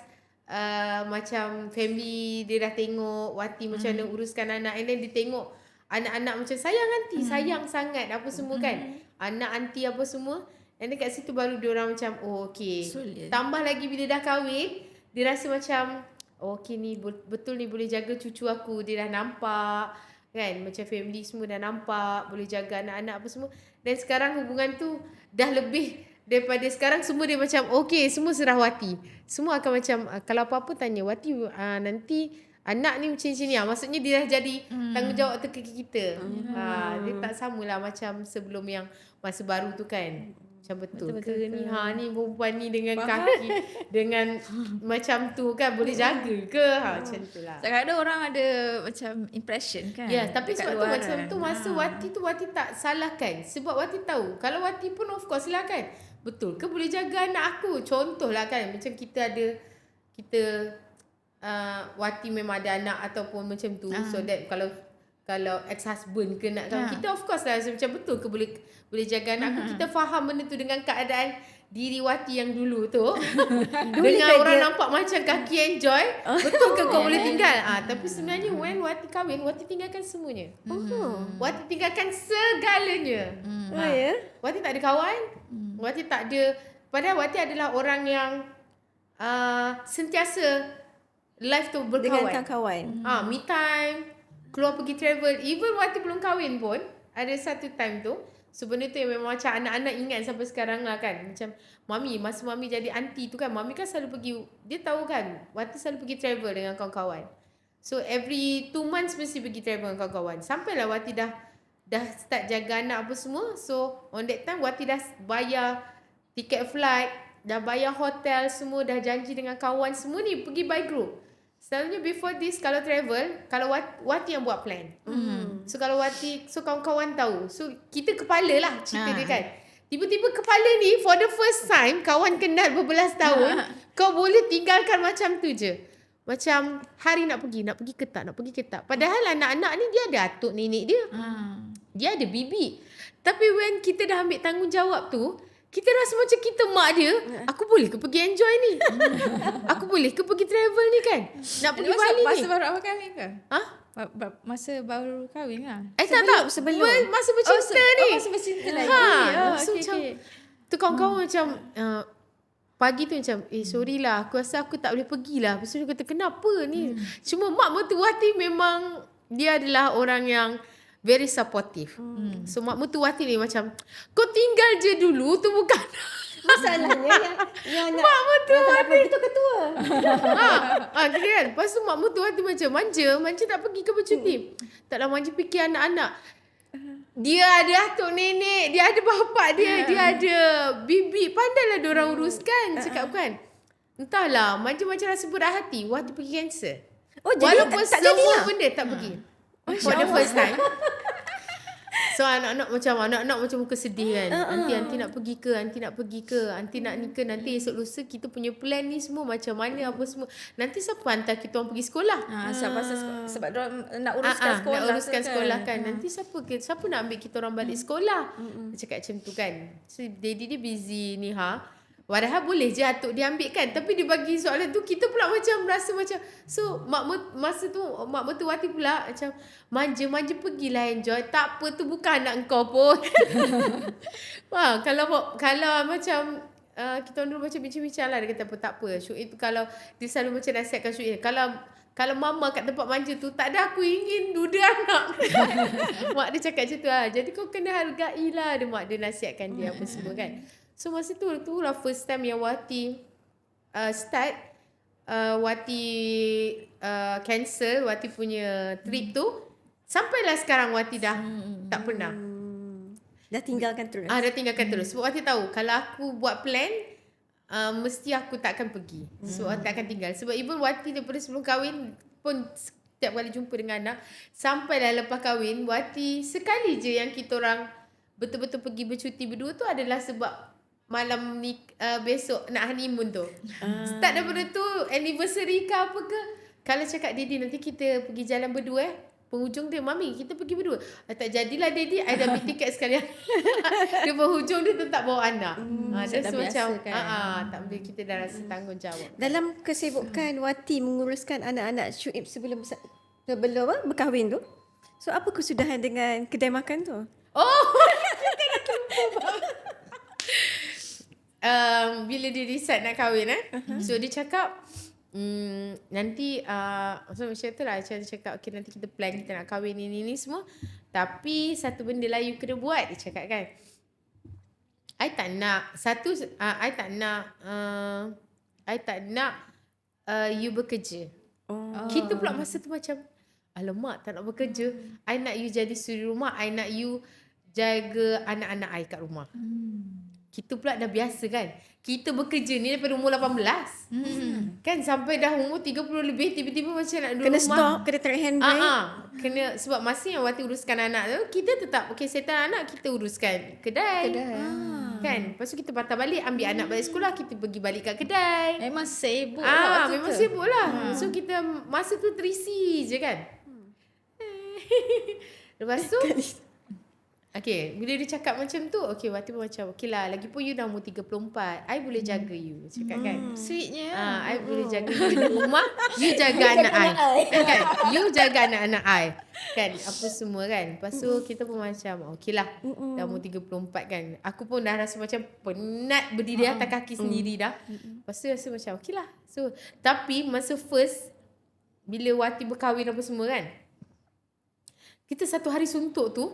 macam family dia dah tengok Wati macam mana uruskan anak, and then dia tengok anak-anak macam sayang aunty, sayang sangat apa semua kan. Anak aunty apa semua. And then kat situ baru dia orang macam okey. Tambah lagi bila dah kahwin, dia rasa macam okey ni betul ni boleh jaga cucu aku, dia dah nampak kan, macam family semua dah nampak boleh jaga anak-anak apa semua. Dan sekarang hubungan tu dah lebih daripada sekarang. Semua dia macam okey, semua serah Wati. Semua akan macam kalau apa-apa tanya Wati, nanti anak ni macam ni. Maksudnya dia dah jadi tanggungjawab tu ke kita. Dia tak samalah macam sebelum yang masa baru tu kan. Macam betul ke ni ni perempuan ni dengan kaki dengan macam tu kan boleh jaga ke macam tu lah. Kadang-kadang orang ada macam impression kan. Ya, tapi sebab tu macam tu masa Wati tak salahkan. Sebab Wati tahu kalau Wati pun of course lah kan, betul ke boleh jaga anak aku. Contohlah kan macam kita Wati memang ada anak ataupun macam tu. So that kalau ex-husband ke nak kahwin, kita of course lah macam betul ke boleh jaga anak aku. Kita faham benda tu dengan keadaan diri Wati yang dulu tu. Dengan orang nampak macam kaki enjoy, betul ke kau boleh tinggal? Tapi sebenarnya when Wati kahwin, Wati tinggalkan semuanya. Wati tinggalkan segalanya. Wati tak ada kawan. Wati tak ada, padahal Wati adalah orang yang sentiasa life tu berkawan. Dengan kawan. Me time, keluar pergi travel. Even Wati belum kahwin pun, ada satu time tu. So benda tu yang memang macam anak-anak ingat sampai sekarang lah kan. Macam Mami, masa Mami jadi aunty tu kan, Mami kan selalu pergi, dia tahu kan Wati selalu pergi travel dengan kawan-kawan. So every 2 months mesti pergi travel dengan kawan-kawan. Sampailah Wati dah start jaga anak apa semua. So on that time Wati dah bayar tiket flight, dah bayar hotel semua, dah janji dengan kawan semua ni pergi by group. Selalunya before this kalau travel, kalau Wati yang buat plan. So kalau Wati, so kawan-kawan tahu. So kita kepala lah cerita dia kan. Tiba-tiba kepala ni for the first time, kawan kenal berbelas tahun, kau boleh tinggalkan macam tu je. Macam hari nak pergi ke tak. Padahal anak-anak ni dia ada atuk nenek dia. Dia ada bibi. Tapi when kita dah ambil tanggungjawab tu, kita rasa macam kita mak dia, aku boleh ke pergi enjoy ni? Aku boleh ke pergi travel ni kan? Nak pergi Bali ni? Masa baru awal kahwin ke? Masa baru kahwin lah? Sebelum. Masa bercinta ni. Masa bercinta lagi. So macam tu kawan-kawan macam pagi tu macam sorry lah, aku rasa aku tak boleh pergilah. Lepas tu dia kata kenapa ni? Cuma mak mertua Wati memang dia adalah orang yang very supportive. So mak mertua Wati ni macam kau tinggal je dulu tu bukan Masalahnya yang nak mak mertua Wati itu ketua. Gitu kan. Lepas tu mak mertua Wati macam manja tak pergi ke bercuti. Taklah manja fikir anak-anak. Dia ada atuk nenek, dia ada bapak dia, dia ada bibi. Pandailah diorang uruskan. Cakap kan. Entahlah, manja-manja rasa berat hati. Wati pergi cancel. Walaupun tak semua jadilah. benda tak pergi. For the first time. So So anak-anak macam muka sedih kan. Anti nak pergi ke, anti nak ni ke, nanti esok lusa kita punya plan ni semua macam mana apa semua. Nanti siapa hantar kita orang pergi sekolah? Sebab diorang nak uruskan sekolah. Nak uruskan sekolah kan. Nanti siapa nak ambil kita orang balik sekolah? Cakap macam tu kan. So daddy dia busy ni Padahal boleh je atuk dia ambil kan. Tapi dia bagi soalan tu, kita pula macam rasa macam. So masa tu mak mertua Wati pula macam manja pergilah enjoy. Tak apa, tu bukan anak kau pun. Wah, kalau macam kita orang dulu macam bincang-bincang lah. Dia kata apa, tak apa. Syuib tu kalau dia selalu macam nasihatkan Syuib. Kalau mama kat tempat manja tu, tak ada aku ingin duda anak. Mak dia cakap macam tu lah. Jadi kau kena hargai lah. Mak dia nasihatkan dia apa semua kan. So masa tu lah first time yang Wati start Wati cancel Wati punya trip tu. Sampailah sekarang Wati dah tak pernah. Dah tinggalkan terus. Dah tinggalkan terus. Sebab Wati tahu kalau aku buat plan mesti aku tak akan pergi. So Wati tak akan tinggal. Sebab even Wati daripada sebelum kahwin pun setiap kali jumpa dengan anak, sampailah lepas kahwin, Wati sekali je yang kita orang betul-betul pergi bercuti berdua tu adalah sebab malam ni besok nak honeymoon tu. Start daripada tu anniversary ke apa ke. Kalau cakap Daddy nanti kita pergi jalan berdua penghujung dia, Mami kita pergi berdua. Tak jadilah Daddy, I dah beli tiket sekalian. Dia penghujung dia tetap bawa anak. Dia macam kan? Tak boleh, kita dah rasa tanggungjawab. Dalam kesibukan Wati menguruskan anak-anak Syuib sebelum berkahwin tu. So apa kesudahan dengan kedai makan tu? Bila dia decide nak kahwin so dia cakap nanti so macam tu lah, dia cakap okay, nanti kita plan kita nak kahwin ni semua, tapi satu benda lah you kena buat, dia cakap kan. I tak nak you bekerja. Kita pula masa tu macam alamak tak nak bekerja. I nak you jadi suri rumah, I nak you jaga anak-anak I kat rumah. Kita pula dah biasa kan. Kita bekerja ni daripada umur 18. Kan sampai dah umur 30 lebih, tiba-tiba macam nak duduk kena rumah. Kena stop, kena tarik handbrake. Kena, sebab masa yang Wati uruskan anak tu, kita tetap settle anak, kita uruskan kedai. Kan. Lepas tu kita patah balik, ambil anak balik sekolah, kita pergi balik kat kedai. Memang sibuk lah. Memang sibuk lah. So kita masa tu terisi je kan. Lepas tu okay, bila dia cakap macam tu, okay, Wati pun macam, okay lah, lagipun you dah umur 34, I boleh jaga you. Cakap kan. Sweetnya. I boleh jaga you di rumah, you jaga anak I. Kan? You jaga anak-anak I. Kan, apa semua kan. Lepas tu kita pun macam, okay lah, dah umur 34 kan. Aku pun dah rasa macam penat berdiri atas kaki sendiri dah. Lepas tu rasa macam, okay lah. So, tapi masa first, bila Wati berkahwin apa semua kan, kita satu hari suntuk tu,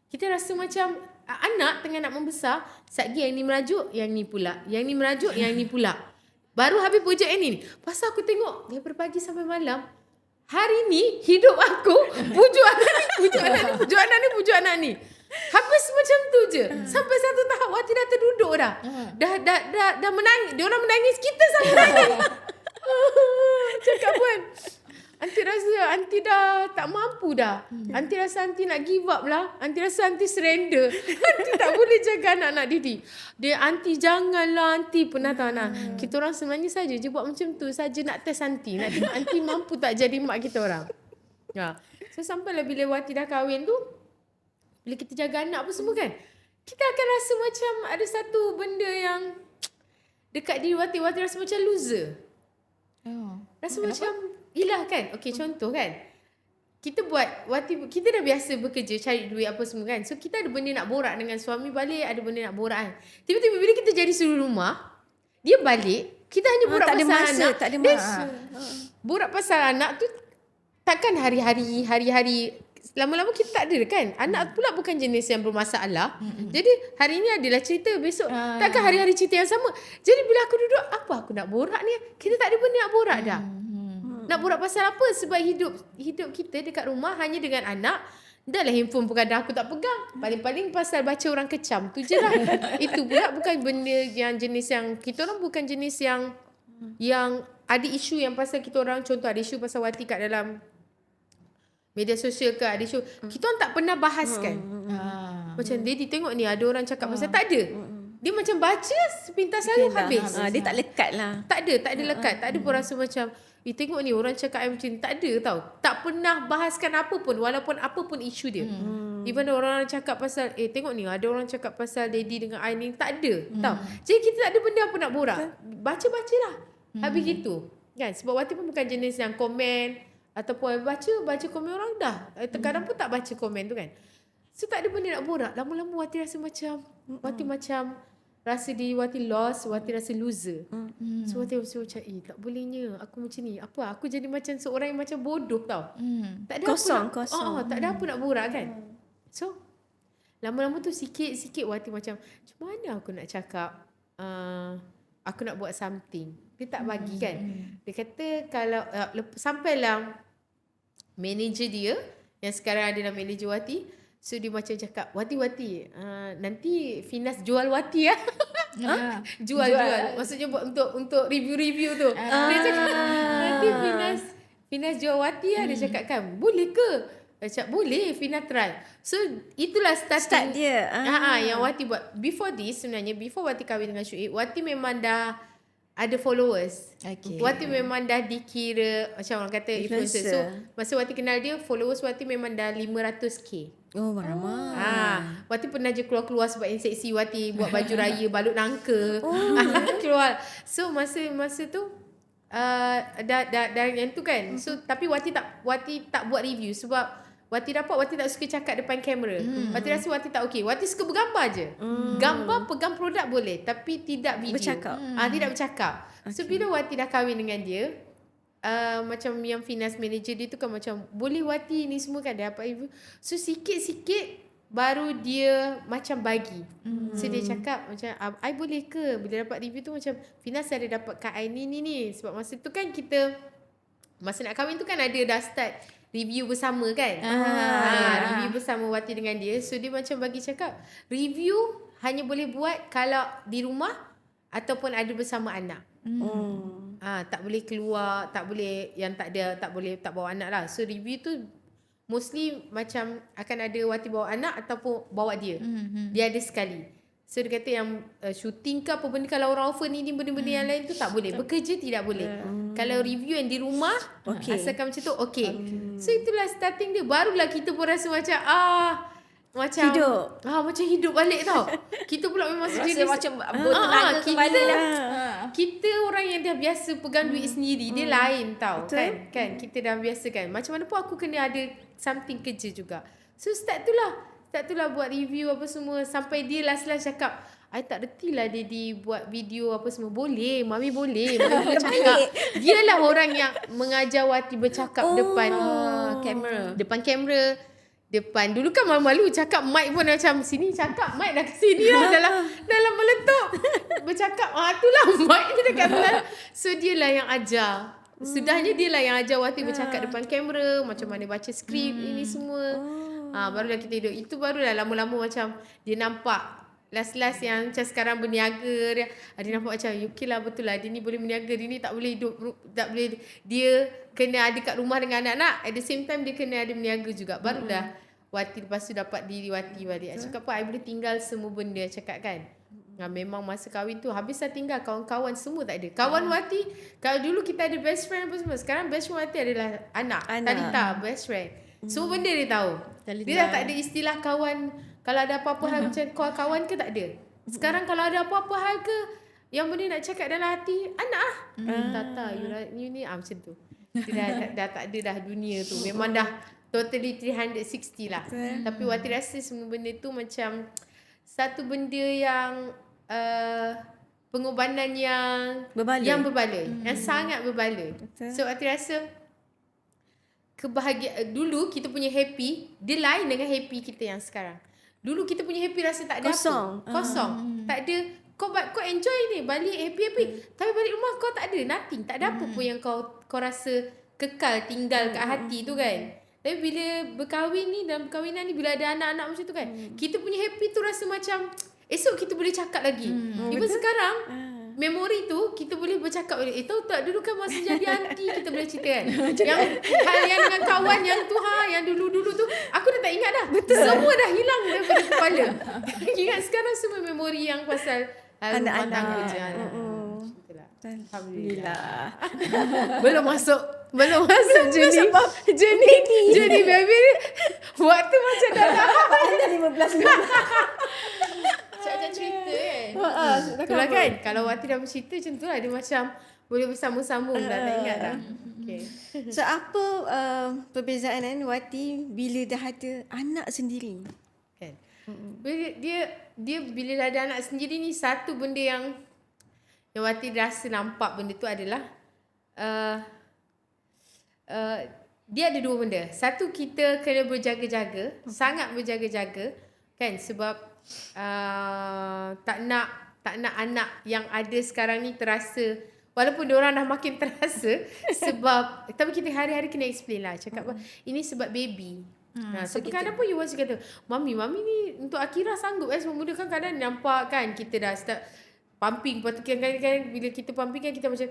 kita rasa macam anak tengah nak membesar, satgi yang ni merajuk, yang ni pula. Yang ni merajuk, yang ni pula. Baru habis projek yang ni. Pasal aku tengok daripada pagi sampai malam, hari ni hidup aku pujuk anak ni, pujuk anak ni, pujuk anak ni, pujuk anak ni. Habis macam tu je. Sampai satu tahap Wati dah terduduk dah. Dah menangis. Dia orang menangis, kita sama menangis. Cakap pun, Aunty rasa aunty dah tak mampu dah. Aunty rasa aunty nak give up lah. Aunty rasa aunty surrender. Aunty tak boleh jaga anak-anak Didi. Dia aunty janganlah aunty pernah tahu nak. Kita orang sebenarnya saja je buat macam tu. Saja nak test aunty. Nak tengok aunty mampu tak jadi mak kita orang. So sampailah bila Wati dah kahwin tu, bila kita jaga anak apa semua kan, kita akan rasa macam ada satu benda yang dekat diri Wati. Wati rasa macam loser. Rasa macam ilah kan. Okay, contoh kan, kita buat kita dah biasa bekerja cari duit apa semua kan. So kita ada benda nak borak dengan suami balik, ada benda nak borak kan. Tiba-tiba bila kita jadi suri rumah, dia balik, kita hanya borak pasal anak. Tak ada masa. Borak pasal anak tu takkan hari-hari lama-lama kita tak ada kan. Anak pula bukan jenis yang bermasalah. Jadi hari ni adalah cerita, besok takkan hari-hari cerita yang sama. Jadi bila aku duduk, apa aku nak borak ni? Kita tak ada benda nak borak dah. Nak borak pasal apa? Sebab hidup kita dekat rumah hanya dengan anak. Dah lah handphone pun kadang aku tak pegang. Paling-paling pasal baca orang kecam. Tu je lah. Itu pula bukan benda yang jenis yang, kita orang bukan jenis yang ada isu yang pasal kita orang. Contoh ada isu pasal Wati kat dalam media sosial ke, ada isu. Kita orang tak pernah bahaskan. Macam Daddy tengok ni ada orang cakap pasal tak ada. Dia macam baca sepintas lalu habis. Dia tak lekat lah. Tak ada lekat. Tak ada pun rasa macam tengok ni orang cakap macam ni. Tak ada tau. Tak pernah bahaskan apa pun walaupun apa pun isu dia. Even orang cakap pasal tengok ni ada orang cakap pasal Daddy dengan I ni, tak ada tau. Jadi kita tak ada benda apa nak borak. Baca-bacalah. Habis gitu. Kan? Sebab Wati pun bukan jenis yang komen ataupun baca komen orang dah. Kadang pun tak baca komen tu kan. So tak ada benda nak borak. Lama-lama Wati rasa macam Wati macam rasa diri Wati lost, Wati rasa loser. So Wati rasa macam tak bolehnya aku macam ni. Apa aku jadi macam seorang yang macam bodoh tau. Tak ada Kosong. tak ada apa nak borak kan. So lama-lama tu sikit-sikit Wati macam mana aku nak cakap aku nak buat something. Dia tak bagi kan. Dia kata kalau sampailah manager dia yang sekarang ada dalam manager Wati. So dia macam cakap Wati nanti Finas jual Wati ya. Jual. Maksudnya buat untuk review tu. Dia cakap nanti Finas jual Wati ya. Dia cakap kan boleh ke? Dia cakap boleh, Finas try. So itulah start dia. Yang Wati buat. Before this sebenarnya, before Wati kahwin dengan Syuib, Wati memang dah ada followers. Wati memang dah dikira macam orang kata influencer. So masa Wati kenal dia, followers Wati memang dah 500k. Oh, ramai. Wati pernah je keluar sebab yang seksi. Wati buat baju raya, balut nangka. Keluar. So masa tu dah yang tu kan. So tapi Wati tak buat review sebab Wati tak suka cakap depan kamera. Wati rasa Wati tak okey. Wati suka bergambar je. Gambar pegang produk boleh tapi tidak video. Bercakap. Tidak bercakap. So bila Wati dah kahwin dengan dia, macam yang finance manager dia tu kan macam boleh Wati ni semua kan dia dapat review. So sikit-sikit baru dia macam bagi. So dia cakap macam I boleh ke bila dapat review tu macam finance ada dapat kat I ni. Sebab masa tu kan kita masa nak kahwin tu kan ada dah start review bersama kan. Review bersama Wati dengan dia. So dia macam bagi cakap review hanya boleh buat kalau di rumah ataupun ada bersama anak. Tak boleh keluar, tak boleh yang tak bawa anak lah. So review tu mostly macam akan ada Wati bawa anak ataupun bawa dia. Dia ada sekali. So dia kata yang shooting ke apa benda, kalau orang offer ni benda-benda yang lain tu tak boleh. Bekerja tidak boleh. Kalau review yang di rumah asalkan macam tu okey. So itulah starting dia. Barulah kita pun rasa macam macam hidup. Macam hidup balik tau. Kita pula memang Rasa sendiri macam bertenaga kembali lah. Kita orang yang dah biasa pegang duit sendiri, dia lain tau. Kan kita dah biasa kan. Macam mana pun aku kena ada something kerja juga. So start tu lah buat review apa semua. Sampai dia last cakap I tak reti lah Daddy buat video apa semua. Boleh, Mami boleh. Mami bercakap. Dialah orang yang mengajar Wati bercakap depan kamera. Depan kamera. Depan. Dulu kan malu-malu cakap mic pun macam sini cakap. Mic dah ke sini lah dalam meletup. Bercakap. Itulah mic ni dekat dalam. So dialah yang ajar. Sudahnya dialah yang ajar Wati bercakap depan kamera. Macam mana baca skrip ini semua. Barulah kita hidup. Itu barulah lama-lama macam dia nampak last yang macam sekarang berniaga dia nampak macam okey lah, betul lah dia ni boleh berniaga, dia ni tak boleh hidup, tak boleh, dia kena ada kat rumah dengan anak-anak, at the same time dia kena ada berniaga juga. Barulah Wati lepas tu dapat diri Wati balik. Cakap apa I boleh tinggal semua benda, cakap kan. Memang masa kahwin tu habislah tinggal kawan-kawan semua tak ada. Kawan Wati, kalau dulu kita ada best friend apa semua, sekarang best friend Wati adalah anak. Talita best friend. Semua benda dia tahu. Dia dah tak ada istilah kawan. Kalau ada apa-apa hal macam kawan ke, tak ada. Sekarang kalau ada apa-apa hal ke yang benda nak cakap dalam hati, anak Tata you ni macam tu. Dia dah tak ada dah dunia tu. Memang dah totally 360 lah. Tapi Wati rasa semua benda tu macam satu benda yang pengorbanan yang berbala. Yang sangat berbala. So Wati rasa kebahagiaan dulu kita punya happy, dia lain dengan happy kita yang sekarang. Dulu kita punya happy rasa tak ada kosong. Tak ada kau enjoy ni, balik happy. Tapi balik rumah kau tak ada nothing, tak ada apa pun yang kau rasa kekal tinggal kat hati tu kan. Tapi bila berkahwin ni, dalam perkahwinan ni, bila ada anak-anak macam tu kan, kita punya happy tu rasa macam esok kita boleh cakap lagi. Even sekarang memori tu kita boleh bercakap balik. Tahu tak dulu kan masa jadi aunty kita boleh cerita kan. Yang hal yang dengan kawan yang tu yang dulu-dulu tu aku dah tak ingat dah. Semua dah hilang daripada kepala. Ingat sekarang semua memori yang pasal rumah tangga je. Alhamdulillah. Belum masuk Jenny baby. Waktu macam dah Anda 15 minit. Macam cerita kan. itulah kan. Kalau Wati dah bercerita macam tu lah, dia macam boleh bersambung-sambung dah, tak ingat dah. Okay. So apa perbezaan Wati bila dah ada anak sendiri? Kan. Dia bila dah ada anak sendiri ni, satu benda yang Wati rasa nampak benda tu adalah dia ada dua benda. Satu, kita kena berjaga-jaga, sangat berjaga-jaga kan, sebab tak nak anak yang ada sekarang ni terasa, walaupun diorang dah makin terasa sebab, tapi kita hari-hari kena explain lah, cakap ini sebab baby. So kadang-kadang pun you once kata, Mami ni untuk Akira sanggup semua benda kan, kadang nampak kan kita dah start pumping. Lepas tu kadang-kadang bila kita pumping kan, kita macam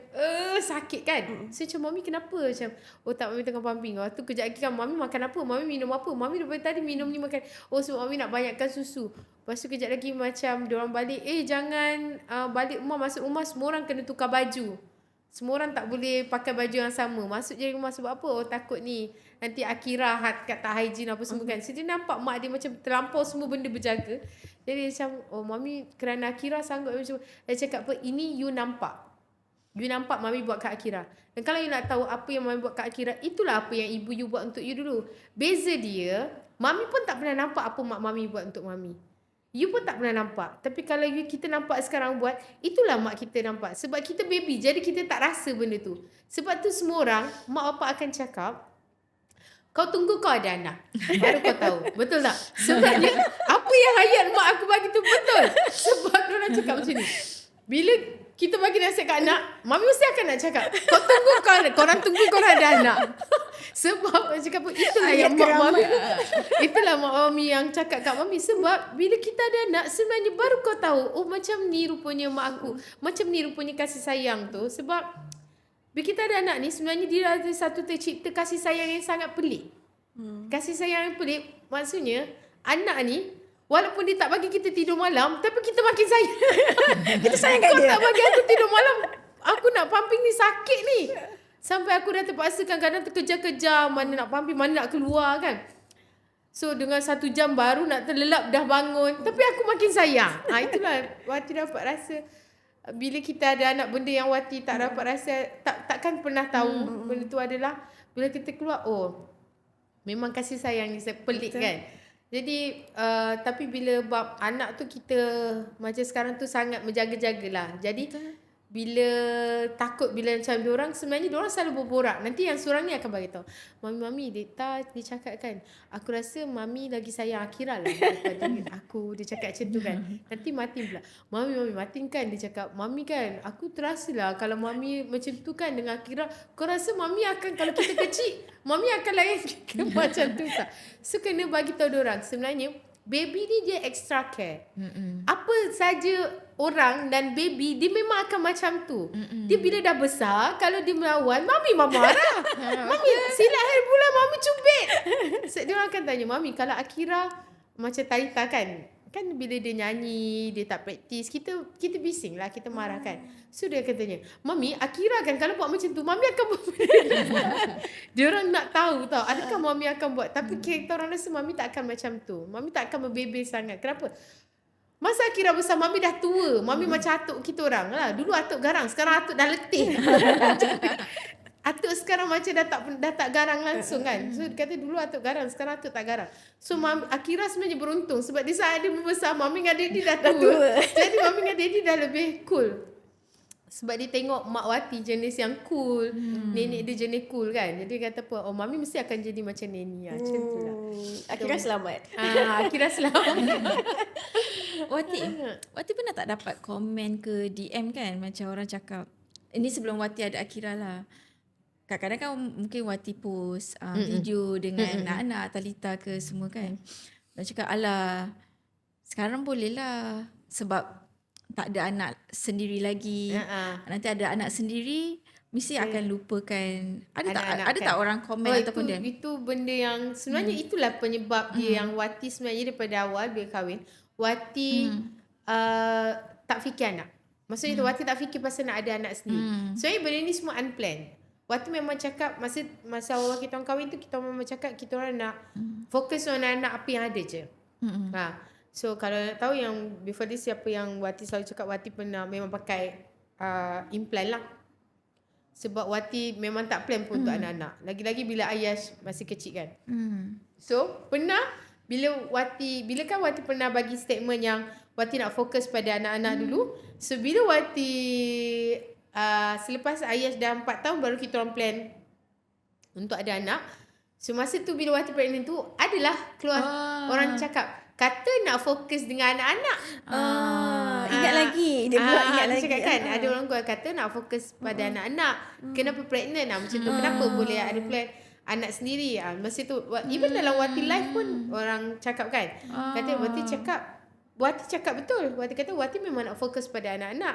sakit kan. So macam, Mami kenapa? Macam, tak, Mami tengah pumping. Lepas tu kejap lagi kan, Mami makan apa? Mami minum apa? Mami daripada tadi minum ni makan. Sebab Mami nak banyakkan susu. Lepas tu kejap lagi macam diorang balik, jangan balik rumah, masuk rumah semua orang kena tukar baju. Semua orang tak boleh pakai baju yang sama. Masuk je rumah sebab apa? Takut ni nanti Akira tak hygiene apa semua kan. So dia nampak mak dia macam terlampau semua benda berjaga. Jadi macam, Mami kerana Akira sanggup macam, dia cakap apa, ini you nampak. You nampak Mami buat kat Akira. Dan kalau you nak tahu apa yang Mami buat kat Akira, itulah apa yang ibu you buat untuk you dulu. Beza dia, Mami pun tak pernah nampak apa mak Mami buat untuk Mami. You pun tak pernah nampak. Tapi kalau kita nampak sekarang buat, itulah mak kita nampak. Sebab kita baby, jadi kita tak rasa benda tu. Sebab tu semua orang, mak bapak akan cakap, kau tunggu kau ada anak, baru kau tahu. Betul tak? Sebenarnya apa yang ayat mak aku bagi tu betul. Sebab diorang cakap macam ni, bila kita bagi nasihat kat anak, Mami mesti akan nak cakap, kau tunggu korang tunggu korang ada anak. Sebab cakap apa, itulah yang mak Mami, itulah mak Mami yang cakap kat Mami. Sebab bila kita ada anak, sebenarnya baru kau tahu, macam ni rupanya mak aku, macam ni rupanya kasih sayang tu. Sebab bila kita ada anak ni, sebenarnya dia ada satu tercipta kasih sayang yang sangat pelik. Kasih sayang yang pelik, maksudnya anak ni, walaupun dia tak bagi kita tidur malam, tapi kita makin sayang. Kita sayang kat dia. Kau tak bagi aku tidur malam, aku nak pumping ni sakit ni. Sampai aku dah terpaksa kadang-kadang terkejar-kejar, mana nak pumping, mana nak keluar kan. So dengan 1 jam baru nak terlelap dah bangun, tapi aku makin sayang. Itulah Wati dapat rasa. Bila kita ada anak, benda yang Wati tak dapat rasa, takkan pernah tahu benda tu adalah bila kita keluar, memang kasih sayang ni pelik kan. Jadi tapi bila bab anak tu, kita macam sekarang tu sangat menjaga-jagalah. Jadi bila takut, bila macam diorang, sebenarnya diorang selalu berborak. Nanti yang seorang ni akan bagi tahu, Mami dia cakap kan, aku rasa Mami lagi sayang Akira lah daripada aku. Dia cakap macam tu kan. Nanti Matin pula, Mami Matin kan, dia cakap, Mami kan, aku terasa lah kalau Mami macam tu kan dengan Akira, kau rasa Mami akan, kalau kita kecil, Mami akan layan macam tu tak? So kena bagi tahu diorang, sebenarnya baby ni dia extra care. Apa saja orang dan baby, dia memang akan macam tu. Dia bila dah besar, kalau dia melawan, Mami marah. Mami silap hari bulan, Mami cubit. So dia orang akan tanya, Mami kalau Akira macam Talita kan bila dia nyanyi, dia tak praktis, kita bising lah, kita marah kan. So dia akan tanya, Mami Akira kan kalau buat macam tu, Mami akan buat. Dia orang nak tahu adakah Mami akan buat. Tapi kita orang rasa Mami tak akan macam tu. Mami tak akan berbebel sangat. Kenapa? Masa Akira besar, Mami dah tua. Mami macam atuk kita orang lah. Dulu atuk garang, sekarang atuk dah letih. Atuk sekarang macam dah tak garang langsung kan. So dia kata dulu atuk garang, sekarang atuk tak garang. So Akira sebenarnya beruntung, sebab di saat dia membesar, Mami dengan Daddy dah tua. Jadi Mami dengan Daddy dah lebih cool. Sebab dia tengok mak Wati jenis yang cool, nenek dia jenis cool kan. Jadi dia kata apa, Mami mesti akan jadi macam nenek. Macam tu lah. Akira selamat. Akira selamat. Wati pernah tak dapat komen ke DM kan, macam orang cakap, ini sebelum Wati ada Akira lah, kadang-kadang kan mungkin Wati post video dengan anak-anak Talita ke semua kan, dan cakap, alah sekarang boleh lah sebab tak ada anak sendiri lagi. Nanti ada anak sendiri, mesti akan lupakan. Anak-anak Ada tak kan? orang komen ataupun dia? Itu benda yang sebenarnya itulah penyebab dia yang Wati sebenarnya daripada awal bila kahwin, Wati tak fikir anak. Maksudnya Wati tak fikir pasal nak ada anak sendiri. Sebenarnya benda ni semua unplanned. Wati memang cakap masa awal kita orang kahwin tu, kita memang cakap kita orang nak fokus on anak apa yang ada je. So kalau nak tahu yang before this siapa yang Wati selalu cakap, Wati pernah memang pakai implant lah. Sebab Wati memang tak plan pun untuk anak-anak. Lagi-lagi bila Ayash masih kecil kan. So pernah bila kan Wati pernah bagi statement yang Wati nak fokus pada anak-anak dulu. So bila Wati selepas Ayash dah 4 tahun baru kita orang plan untuk ada anak. So masa tu bila Wati pregnant tu adalah keluar orang cakap kata nak fokus dengan anak-anak. Ingat lagi. Dia pula ingat lagi. Cakap kan ada orang kata nak fokus pada anak-anak. Kenapa pregnant macam tu? Kenapa boleh ada plan anak sendiri? Masa tu even dalam Wati live pun orang cakap kan. Kata Wati cakap betul. Wati kata Wati memang nak fokus pada anak-anak.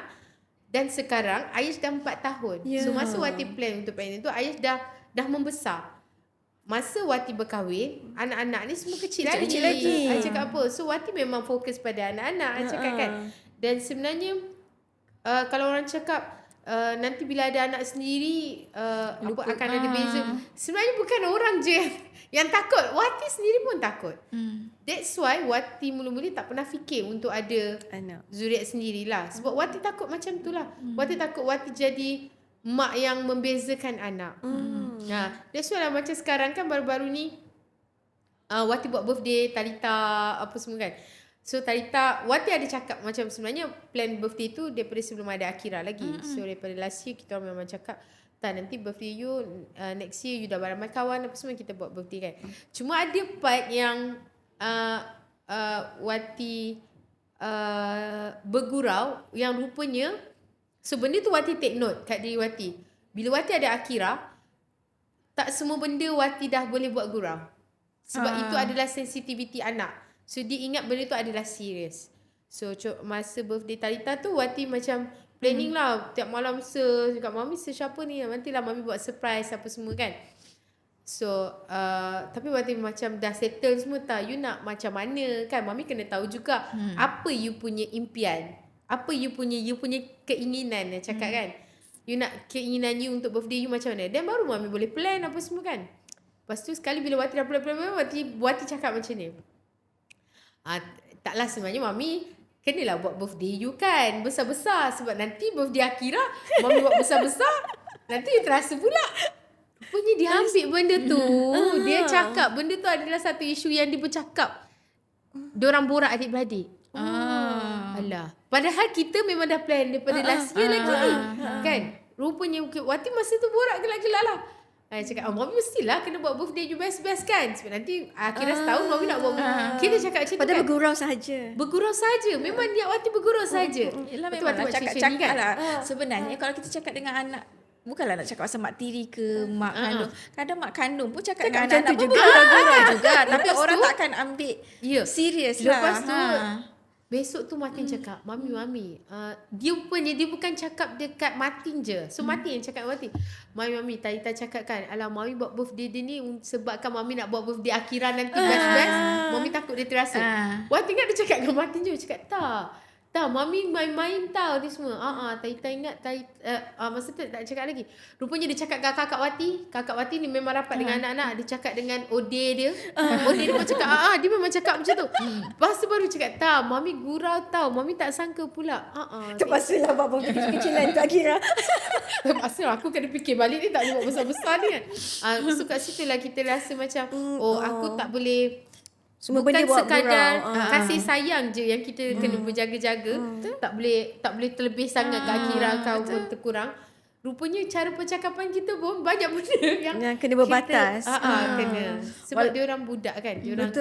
Dan sekarang Ayash dah 4 tahun. So masa Wati plan untuk pregnant tu Ayash dah membesar. Masa Wati berkahwin, anak-anak ni semua kecil lagi. I cakap apa? So Wati memang fokus pada anak-anak. I cakap kan. Dan sebenarnya kalau orang cakap nanti bila ada anak sendiri akan ada beza. Sebenarnya bukan orang je yang takut. Wati sendiri pun takut. That's why Wati mula-mula tak pernah fikir untuk ada anak zuriat sendirilah. Sebab Wati takut macam tu lah. Wati takut Wati jadi mak yang membezakan anak. That's why lah macam sekarang kan baru-baru ni Wati buat birthday Talita apa semua kan. So Talita, Wati ada cakap macam sebenarnya plan birthday tu daripada sebelum ada Akira lagi. So daripada last year kita orang memang cakap nanti birthday you next year you dah beramai kawan apa semua kita buat birthday kan. Cuma ada part yang Wati bergurau yang rupanya so benda tu Wati take note kat diri Wati. Bila Wati ada Akira, tak semua benda Wati dah boleh buat gurau. Sebab itu adalah sensitivity anak. So dia ingat benda tu adalah serius. So masa birthday Talita tu Wati macam planning lah. Tiap malam cakap Mami siapa ni? Nantilah Mami buat surprise apa semua kan. So tapi Wati macam dah settle semua tak. You nak macam mana kan? Mami kena tahu juga apa you punya impian. Apa you punya keinginan cakap kan. You nak keinginan you untuk birthday you macam mana. Dan baru Mami boleh plan apa semua kan. Lepas tu sekali bila Wati dah plan Wati cakap macam ni. Taklah sebenarnya Mami kenalah buat birthday you kan besar-besar. Sebab nanti birthday Akira Mami buat besar-besar nanti you terasa pula. Rupanya dia ambil benda tu. Dia cakap benda tu adalah satu isu yang dia bercakap. Diorang borak adik-beradik. Alah. Padahal kita memang dah plan daripada last year lagi ni. Kan? Rupanya Wati masa tu borak gelak-gelak lah. Cakap, Mami mestilah kena buat birthday you best-best kan. Sebab nanti akhirnya setahun Mami nak buat. Kita cakap macam tu kan. Padahal bergurau sahaja. Bergurau sahaja. Memang niat Wati bergurau sahaja. Yelah memang cakap-cakap lah. Sebenarnya kalau kita cakap dengan anak, bukanlah nak cakap pasal mak tiri ke mak kandung. Kadang mak kandung pun cakap dengan anak-anak pun bergurau juga. Tapi orang tak akan ambil serius lah. Lepas tu besok tu Martin cakap, Mami, dia bukan cakap dekat Martin je. So Martin yang cakap Martin, Mami, Talita cakap kan, alah Mami buat birthday dia ni sebabkan Mami nak buat birthday Akira nanti best-best. Mami takut dia terasa. Wati ingat dia cakap dengan Martin je, cakap tak, Mami main-main tau ni semua. Talita ingat masa tu tak cakap lagi. Rupanya dia cakap dengan kakak Wati ni memang rapat dengan anak-anak. Dia cakap dengan Ode dia. Ode dia pun cakap dia memang cakap macam tu. Lepas tu baru cakap Mami gurau tau. Mami tak sangka pula. Terpaksalah buat kecil-kecilan tu Akira. Terpaksa aku kena fikir balik ni tak boleh buat besar-besar ni kan. So kat situ lah kita rasa macam aku tak boleh. Semua bukan benda buat sekadar kasih sayang je yang kita kena berjaga-jaga. Tak boleh terlebih sangat ke Akira kau pun terkurang. Rupanya cara percakapan kita pun banyak benda yang kena berbatas. Kena. Sebab dia orang budak kan. Dia orang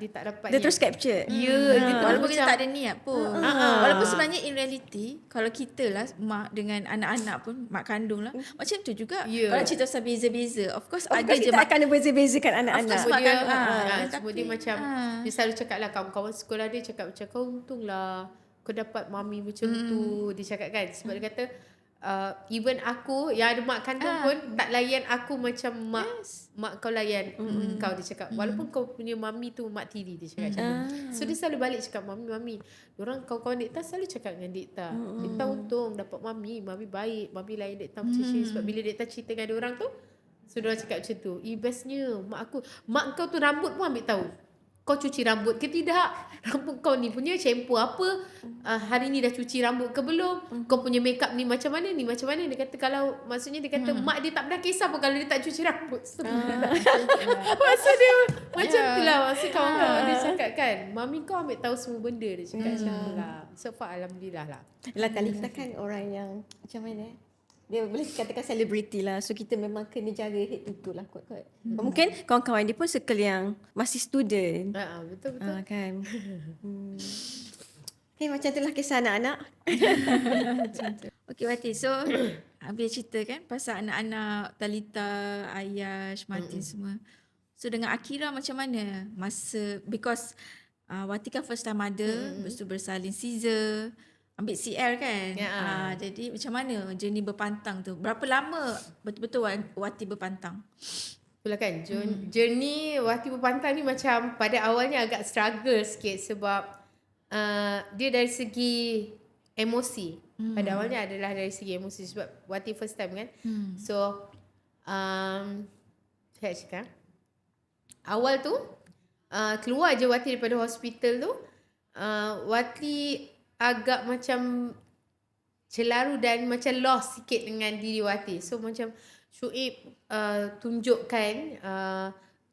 dia tak dapat. Dia terus capture. Walaupun kita tak ada niat pun. Walaupun sebenarnya in reality kalau kita lah mak dengan anak-anak pun mak kandung lah macam tu juga. Kalau cerita pasal beza-beza, of course ada je kita akan beza-bezakan anak-anak. Cuma dia macam dia selalu cakap lah kawan-kawan sekolah dia cakap macam kau untunglah kau dapat Mami macam tu. Dia cakap kan sebab dia kata even aku yang ada mak kandung pun tak layan aku macam mak kau layan kau, dia cakap. Walaupun kau punya mami tu mak tiri, dia cakap macam tu. So dia selalu balik cakap, mami orang kawan-kawan Dikta selalu cakap dengan Dikta, Dikta untung dapat mami baik, mami layan Dikta macam ni. Sebab bila Dikta cerita dengan dia orang tu, so dia orang cakap macam tu, bestnya mak kau tu rambut pun ambil tahu kau cuci rambut ke tidak, rambut kau ni punya shampoo apa, hari ni dah cuci rambut ke belum, kau punya makeup ni macam mana. Dia kata kalau, maksudnya dia kata mak dia tak pernah kisah pun kalau dia tak cuci rambut. Maksud dia macam tu lah, maksud kawan-kawan dia cakap kan, mami kau ambil tahu semua benda, dia cakap macam tu lah. So far alhamdulillah lah. Yelah, Talita kan orang yang macam mana, dia boleh katakan selebriti lah. So kita memang kena jaga head to toe lah kot. Mungkin kawan-kawan dia pun circle yang masih student. Betul. Kan. Okay, macam itulah kisah anak-anak. Okay Wati, so habis cerita kan pasal anak-anak Talita, Ayash, Martin semua. So dengan Akira macam mana masa, because Wati kan first time mother, lepas tu bersalin Caesar, ambil CL kan. Jadi macam mana journey berpantang tu? Berapa lama betul-betul Wati berpantang? Itulah kan, journey Wati berpantang ni macam pada awalnya agak struggle sikit sebab dia dari segi emosi. Pada awalnya adalah dari segi emosi sebab Wati first time kan. So saya cakap awal tu keluar je Wati daripada hospital tu, Wati agak macam celaru dan macam lost sikit dengan diri Wati. So macam Syuib tunjukkan,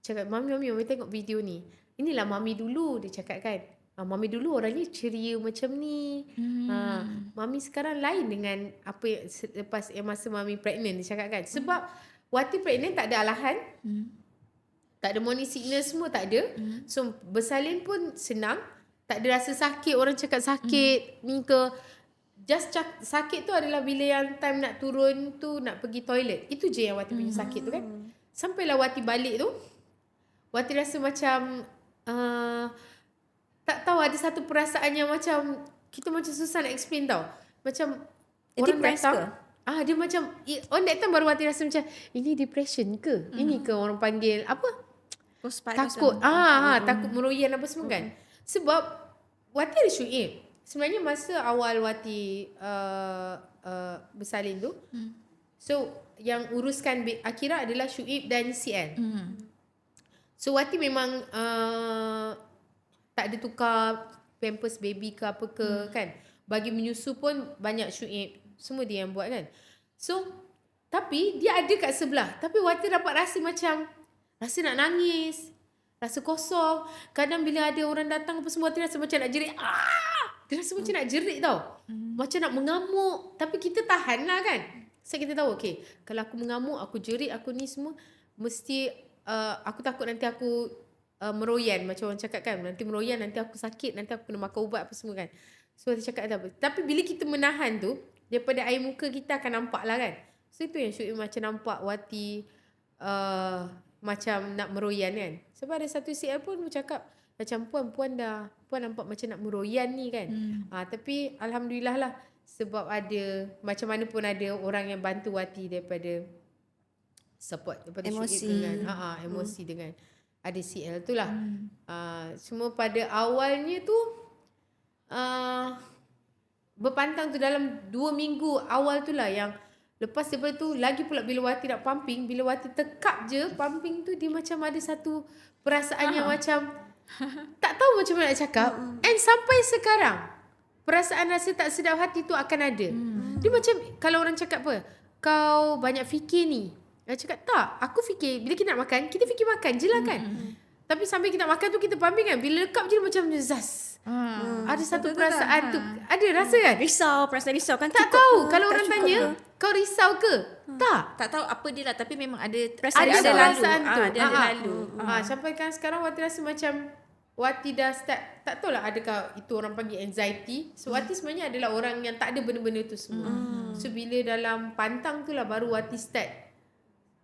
cakap mami tengok video ni, inilah mami dulu, dia cakap kan. Mami dulu orangnya ceria macam ni. Mami sekarang lain dengan apa yang lepas masa mami pregnant, dia cakap kan. Sebab Wati pregnant tak ada alahan. Tak ada morning sickness semua tak ada. So bersalin pun senang. Tak ada rasa sakit. Orang cakap sakit ni ke. Just sakit tu adalah bila yang time nak turun tu, nak pergi toilet. Itu je yang Wati punya sakit tu kan. Sampailah Wati balik tu, Wati rasa macam tak tahu, ada satu perasaan yang macam kita macam susah nak explain tau. Macam orang datang, dia macam on that time baru Wati rasa macam ini depression ke? Ini ke orang panggil apa? Takut. Takut meroyan apa semua kan. Sebab Wati ada Syuib. Sebenarnya masa awal Wati bersalin tu, so yang uruskan Akira adalah Syuib dan CL. So Wati memang tak ada tukar pampers baby ke apa ke kan. Bagi menyusu pun banyak Syuib. Semua dia yang buat kan. So tapi dia ada kat sebelah. Tapi Wati dapat rasa macam rasa nak nangis, rasa kosong. Kadang bila ada orang datang apa semua, Wati rasa macam nak jerit. Dia rasa macam nak jerit tau. Macam nak mengamuk. Tapi kita tahan lah kan. So kita tahu okay, kalau aku mengamuk, aku jerit, aku ni semua, mesti aku takut nanti aku meroyan. Macam orang cakap kan, nanti meroyan, nanti aku sakit, nanti aku kena makan ubat apa semua kan. So Wati cakap apa. Tapi bila kita menahan tu, daripada air muka kita akan nampak lah kan. So itu yang Syuib macam nampak Wati macam nak meroyan kan. Sebab ada satu CL pun bercakap macam puan nampak macam nak meroyan ni kan. Tapi alhamdulillah lah, sebab ada macam mana pun ada orang yang bantu Wati daripada support, daripada emosi dengan emosi dengan ada CL tu lah. Semua pada awalnya tu berpantang tu dalam 2 minggu awal tu lah yang lepas daripada tu lagi pula bila Wati nak pumping, bila Wati tekap je pumping tu, dia macam ada satu perasaan yang macam tak tahu macam mana nak cakap. And sampai sekarang perasaan rasa tak sedap hati tu akan ada. Dia macam kalau orang cakap apa, kau banyak fikir ni. Dia cakap tak, aku fikir bila kita nak makan, kita fikir makan je lah kan. Tapi sambil kita makan tu kita pumping kan, bila lekap je macam zas. Ada satu perasaan tu. Ada rasa kan? Perasaan risau kan. Tak tahu. Kalau orang tanya, kau risau ke? Tak tahu apa dia lah, tapi memang ada perasaan tu. Ada lalu. Sampai kan sekarang Wati rasa macam Wati dah start, tak tahulah adakah itu orang panggil anxiety. So Wati sebenarnya adalah orang yang tak ada benda-benda tu semua. So bila dalam pantang tu lah baru Wati start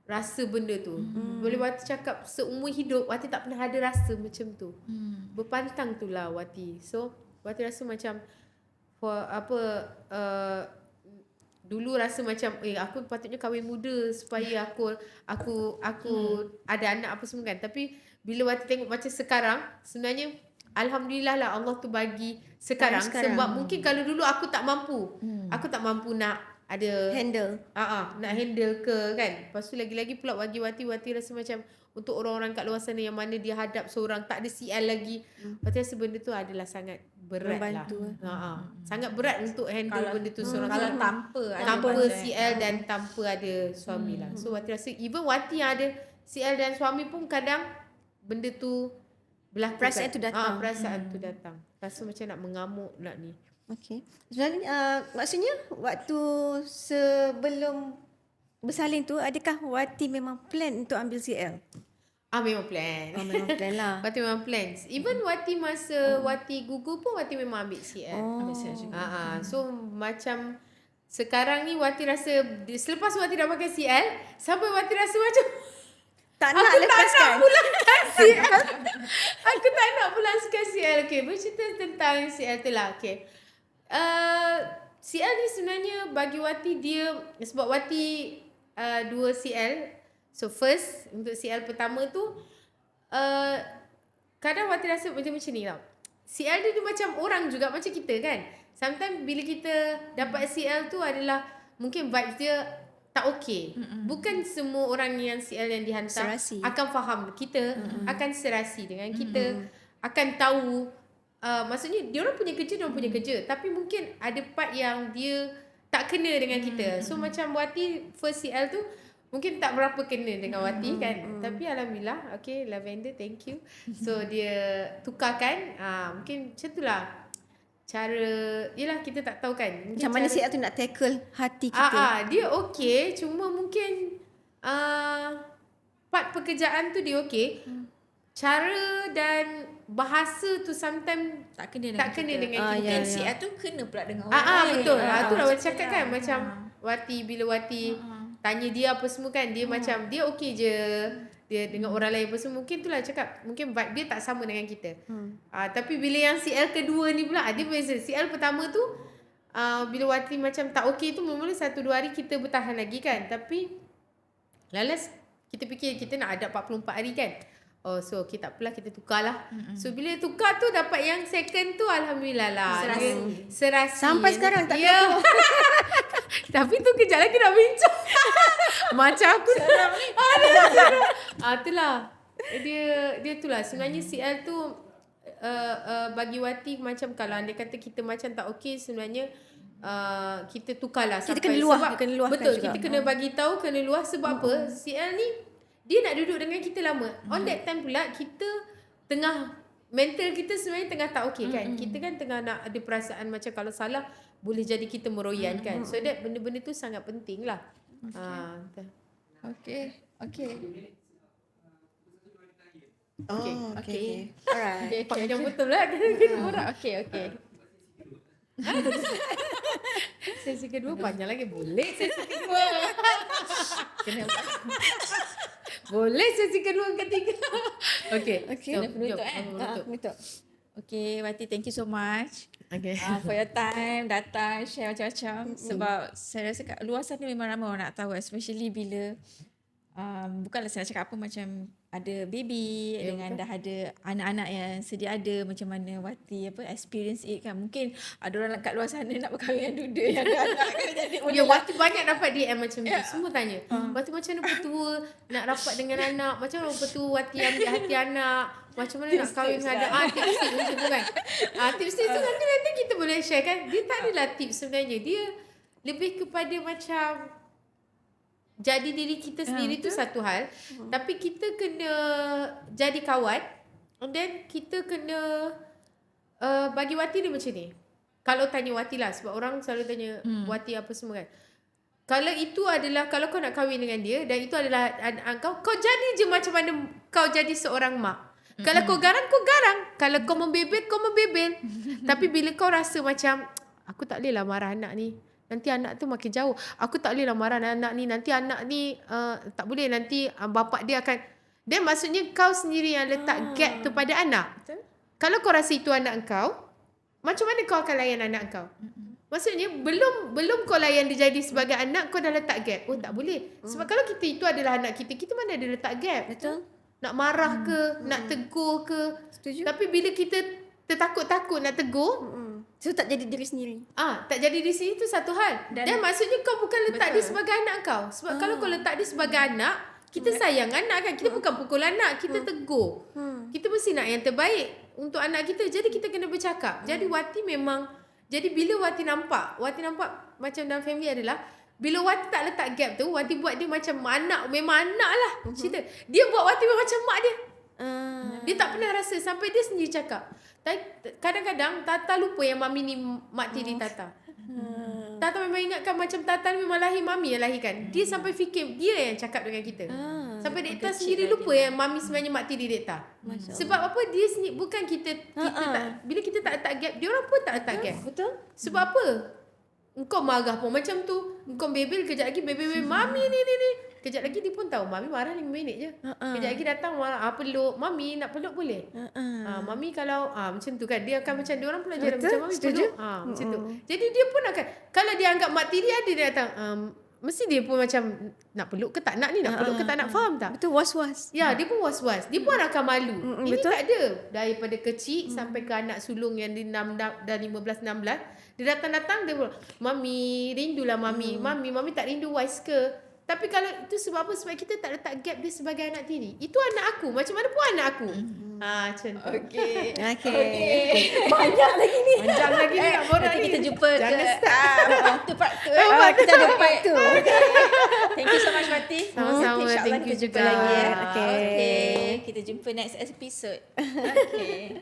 rasa benda tu. Boleh Wati cakap seumur hidup Wati tak pernah ada rasa macam tu. Berpantang tu lah Wati. So Wati rasa macam dulu rasa macam aku patutnya kahwin muda supaya aku ada anak apa semua kan. Tapi bila Wati tengok macam sekarang, sebenarnya alhamdulillah lah Allah tu bagi sekarang. Sebab mungkin kalau dulu aku tak mampu. Aku tak mampu nak ada Handle. nak handle ke kan. Lepas tu lagi-lagi pula bagi Wati rasa macam untuk orang-orang kat luar sana yang mana dia hadap seorang tak ada CL lagi. Wati rasa benda tu adalah sangat berat Membantu. lah. Sangat berat untuk handle benda tu seorang. Kalau tanpa CL dan tanpa ada suami lah. So Wati rasa even Wati yang ada CL dan suami pun kadang benda tu berlaku. Perasaan tu datang. Perasaan tu datang. Rasa macam nak mengamuk nak ni. Okey. Sebenarnya maksudnya waktu sebelum bersalin tu adakah Wati memang plan untuk ambil CL? Memang plan. Memang plan lah. Wati memang plan. Even Wati masa Wati gugur pun Wati memang ambil CL. Ambil CL juga. So macam sekarang ni Wati rasa selepas Wati dah pakai CL sampai Wati rasa macam Tak nak lepaskan. pulangkan CL. Aku tak nak pulangkan CL. Okay, bercerita tentang CL tu lah. Okay. CL ni sebenarnya bagi Wati dia sebab Wati 2 CL. So first untuk CL pertama tu kadang Wati rasa macam ni tau. CL dia macam orang juga macam kita kan. Sometimes bila kita dapat CL tu adalah mungkin vibes dia tak okey. Bukan semua orang yang CL yang dihantar serasi. akan faham kita, akan serasi dengan kita, akan tahu. Maksudnya dia orang punya kerja, tapi mungkin ada part yang dia tak kena dengan kita. So macam Wati first CL tu mungkin tak berapa kena dengan Wati kan. Tapi alhamdulillah, okay, Lavender, thank you. So dia tukarkan, mungkin macam tu lah. Cara, yelah kita tak tahu kan. Mungkin Macam mana CL tu nak tackle hati kita? Dia okay, cuma mungkin part pekerjaan tu dia okay. Cara dan bahasa tu sometimes tak kena dengan kita. CL tu kena pula dengan orang lain. Betul. Tu lah Wati cakap kan. Macam Wati bila Wati tanya dia apa semua kan, dia macam dia okey je. Dia dengan orang lain apa semua, mungkin tu lah cakap, mungkin vibe dia tak sama dengan kita. Tapi bila yang CL kedua ni pula, dia beza. CL pertama tu bila Wati macam tak okey tu, mula-mula 1-2 hari kita bertahan lagi kan. Tapi lalas kita fikir kita nak ada 44 hari kan. So okay, tak apalah, kita tukar lah. So bila tukar tu dapat yang second tu, alhamdulillah lah. Serasi. Sampai sekarang tak tahu. Tapi tu kejap lagi nak bincang. Macam aku seram ni. Itulah. Dia tu lah. Sebenarnya CL tu bagi Wati macam kalau anda kata kita macam tak okey, sebenarnya kita tukarlah. Kita kena luah. Betul, juga. kita kena bagi tahu, kena luah. Sebab apa? CL ni dia nak duduk dengan kita lama. On that time pula kita tengah, mental kita sebenarnya tengah tak okey kan. Kita kan tengah nak ada perasaan macam kalau salah boleh jadi kita meroyan kan. So that benda-benda tu sangat penting lah. Okay. Okay. Alright. Panjang betul lah. Okay. Sesi kedua panjang lagi. Boleh sesi kedua. Boleh sesi kedua, ketiga. Okay. Penutup. Okay, Wati, thank you so much. Okay. For your time, datang, share macam-macam. Sebab saya rasa kat luar sana memang ramai orang nak tahu, especially bila bukanlah saya nak cakap apa, macam ada baby dengan dah ada anak-anak yang sedia ada, macam mana Wati experience it kan. Mungkin ada orang kat luar sana nak berkahwin dengan duda yang ada anak kan, jadi Wati banyak dapat DM macam tu. Semua tanya, Wati macam mana petua nak rapat dengan anak, macam mana petua Wati ambil hati anak, macam mana nak kahwin dengan anak. Tips-tips macam tu kan. Tips-tips tu nanti kita boleh share kan. Dia tak adalah tips sebenarnya, dia lebih kepada macam jadi diri kita sendiri tu satu hal, tapi kita kena jadi kawan, and then kita kena bagi Wati dia macam ni. Kalau tanya Wati lah, sebab orang selalu tanya Wati apa semua kan. Kalau itu adalah, kalau kau nak kahwin dengan dia dan itu adalah kau jadi je macam mana kau jadi seorang mak. Kalau kau garang, kau garang. Kalau kau membebel, kau membebel. Tapi bila kau rasa macam aku tak boleh lah marah anak ni, nanti anak tu makin jauh. Aku tak boleh lah marah anak ni. Nanti anak ni tak boleh. Nanti bapak dia akan. Dan maksudnya kau sendiri yang letak gap tu pada anak. Betul. Kalau kau rasa itu anak kau, macam mana kau akan layan anak kau? Maksudnya belum kau layan dia jadi sebagai anak, kau dah letak gap. Oh tak boleh. Sebab kalau kita itu adalah anak kita mana ada letak gap. Betul. Nak marah ke, nak tegur ke. Setuju. Tapi bila kita tertakut-takut nak tegur, So tak jadi diri sendiri. tak jadi di sini tu satu hal. Dan maksudnya kau bukan letak dia sebagai anak kau. Sebab kalau kau letak dia sebagai anak, kita sayang anak kan. Kita bukan pukul anak, kita tegur. Kita mesti nak yang terbaik untuk anak kita. Jadi kita kena bercakap. Jadi Wati memang, jadi bila Wati nampak macam dalam family adalah bila Wati tak letak gap tu, Wati buat dia macam anak, memang anak lah. Cerita. Dia buat Wati macam mak dia. Dia tak pernah rasa sampai dia sendiri cakap. Kadang-kadang Tata lupa yang Mami ni mak tiri Tata. Tata memang ingatkan macam Tata ni memang lahir Mami yang lahirkan. Dia sampai fikir dia yang cakap dengan kita. Sampai Dekta sendiri lupa yang Mami sebenarnya mak tiri Dekta. Sebab apa? Dia sendiri, bukan kita tak, bila kita tak letak gap, dia orang pun tak letak gap. Betul. Sebab apa? Engkau marah pun macam tu. Engkau bebel, kejap lagi bebel Mami ni. Kejap lagi dia pun tahu Mami marah 5 minit je. Kejap lagi datang marah, peluk. Mami nak peluk boleh? Mami kalau macam tu kan. Dia akan macam dia orang pelajaran macam Mami peluk. Macam tu. Jadi dia pun akan, kalau dia anggap mak tiri ada, dia datang mesti dia pun macam nak peluk ke tak nak ni, nak peluk ke tak nak, faham tak? Betul, was-was. Ya, dia pun was-was. Dia pun akan malu. Ini betul. tak ada. Daripada kecil sampai ke anak sulung yang dia dah 15-16. Dia datang-datang, dia pun, Mami, rindulah Mami. Mami tak rindu Wise ke? Tapi kalau itu sebab apa? Sebab kita tak letak gap dia sebagai anak tiri. Itu anak aku. Macam mana pun anak aku. Macam tu. Okay. Banyak lagi ni. Panjang lagi ni nak borak Nanti ni. kita jumpa Jangan ke start. part 2 Kita ada part 2. Thank you so much Wati. Sama-sama. InsyaAllah Thank you kita jumpa juga. lagi ya. Okay. Kita jumpa next episode. Okay.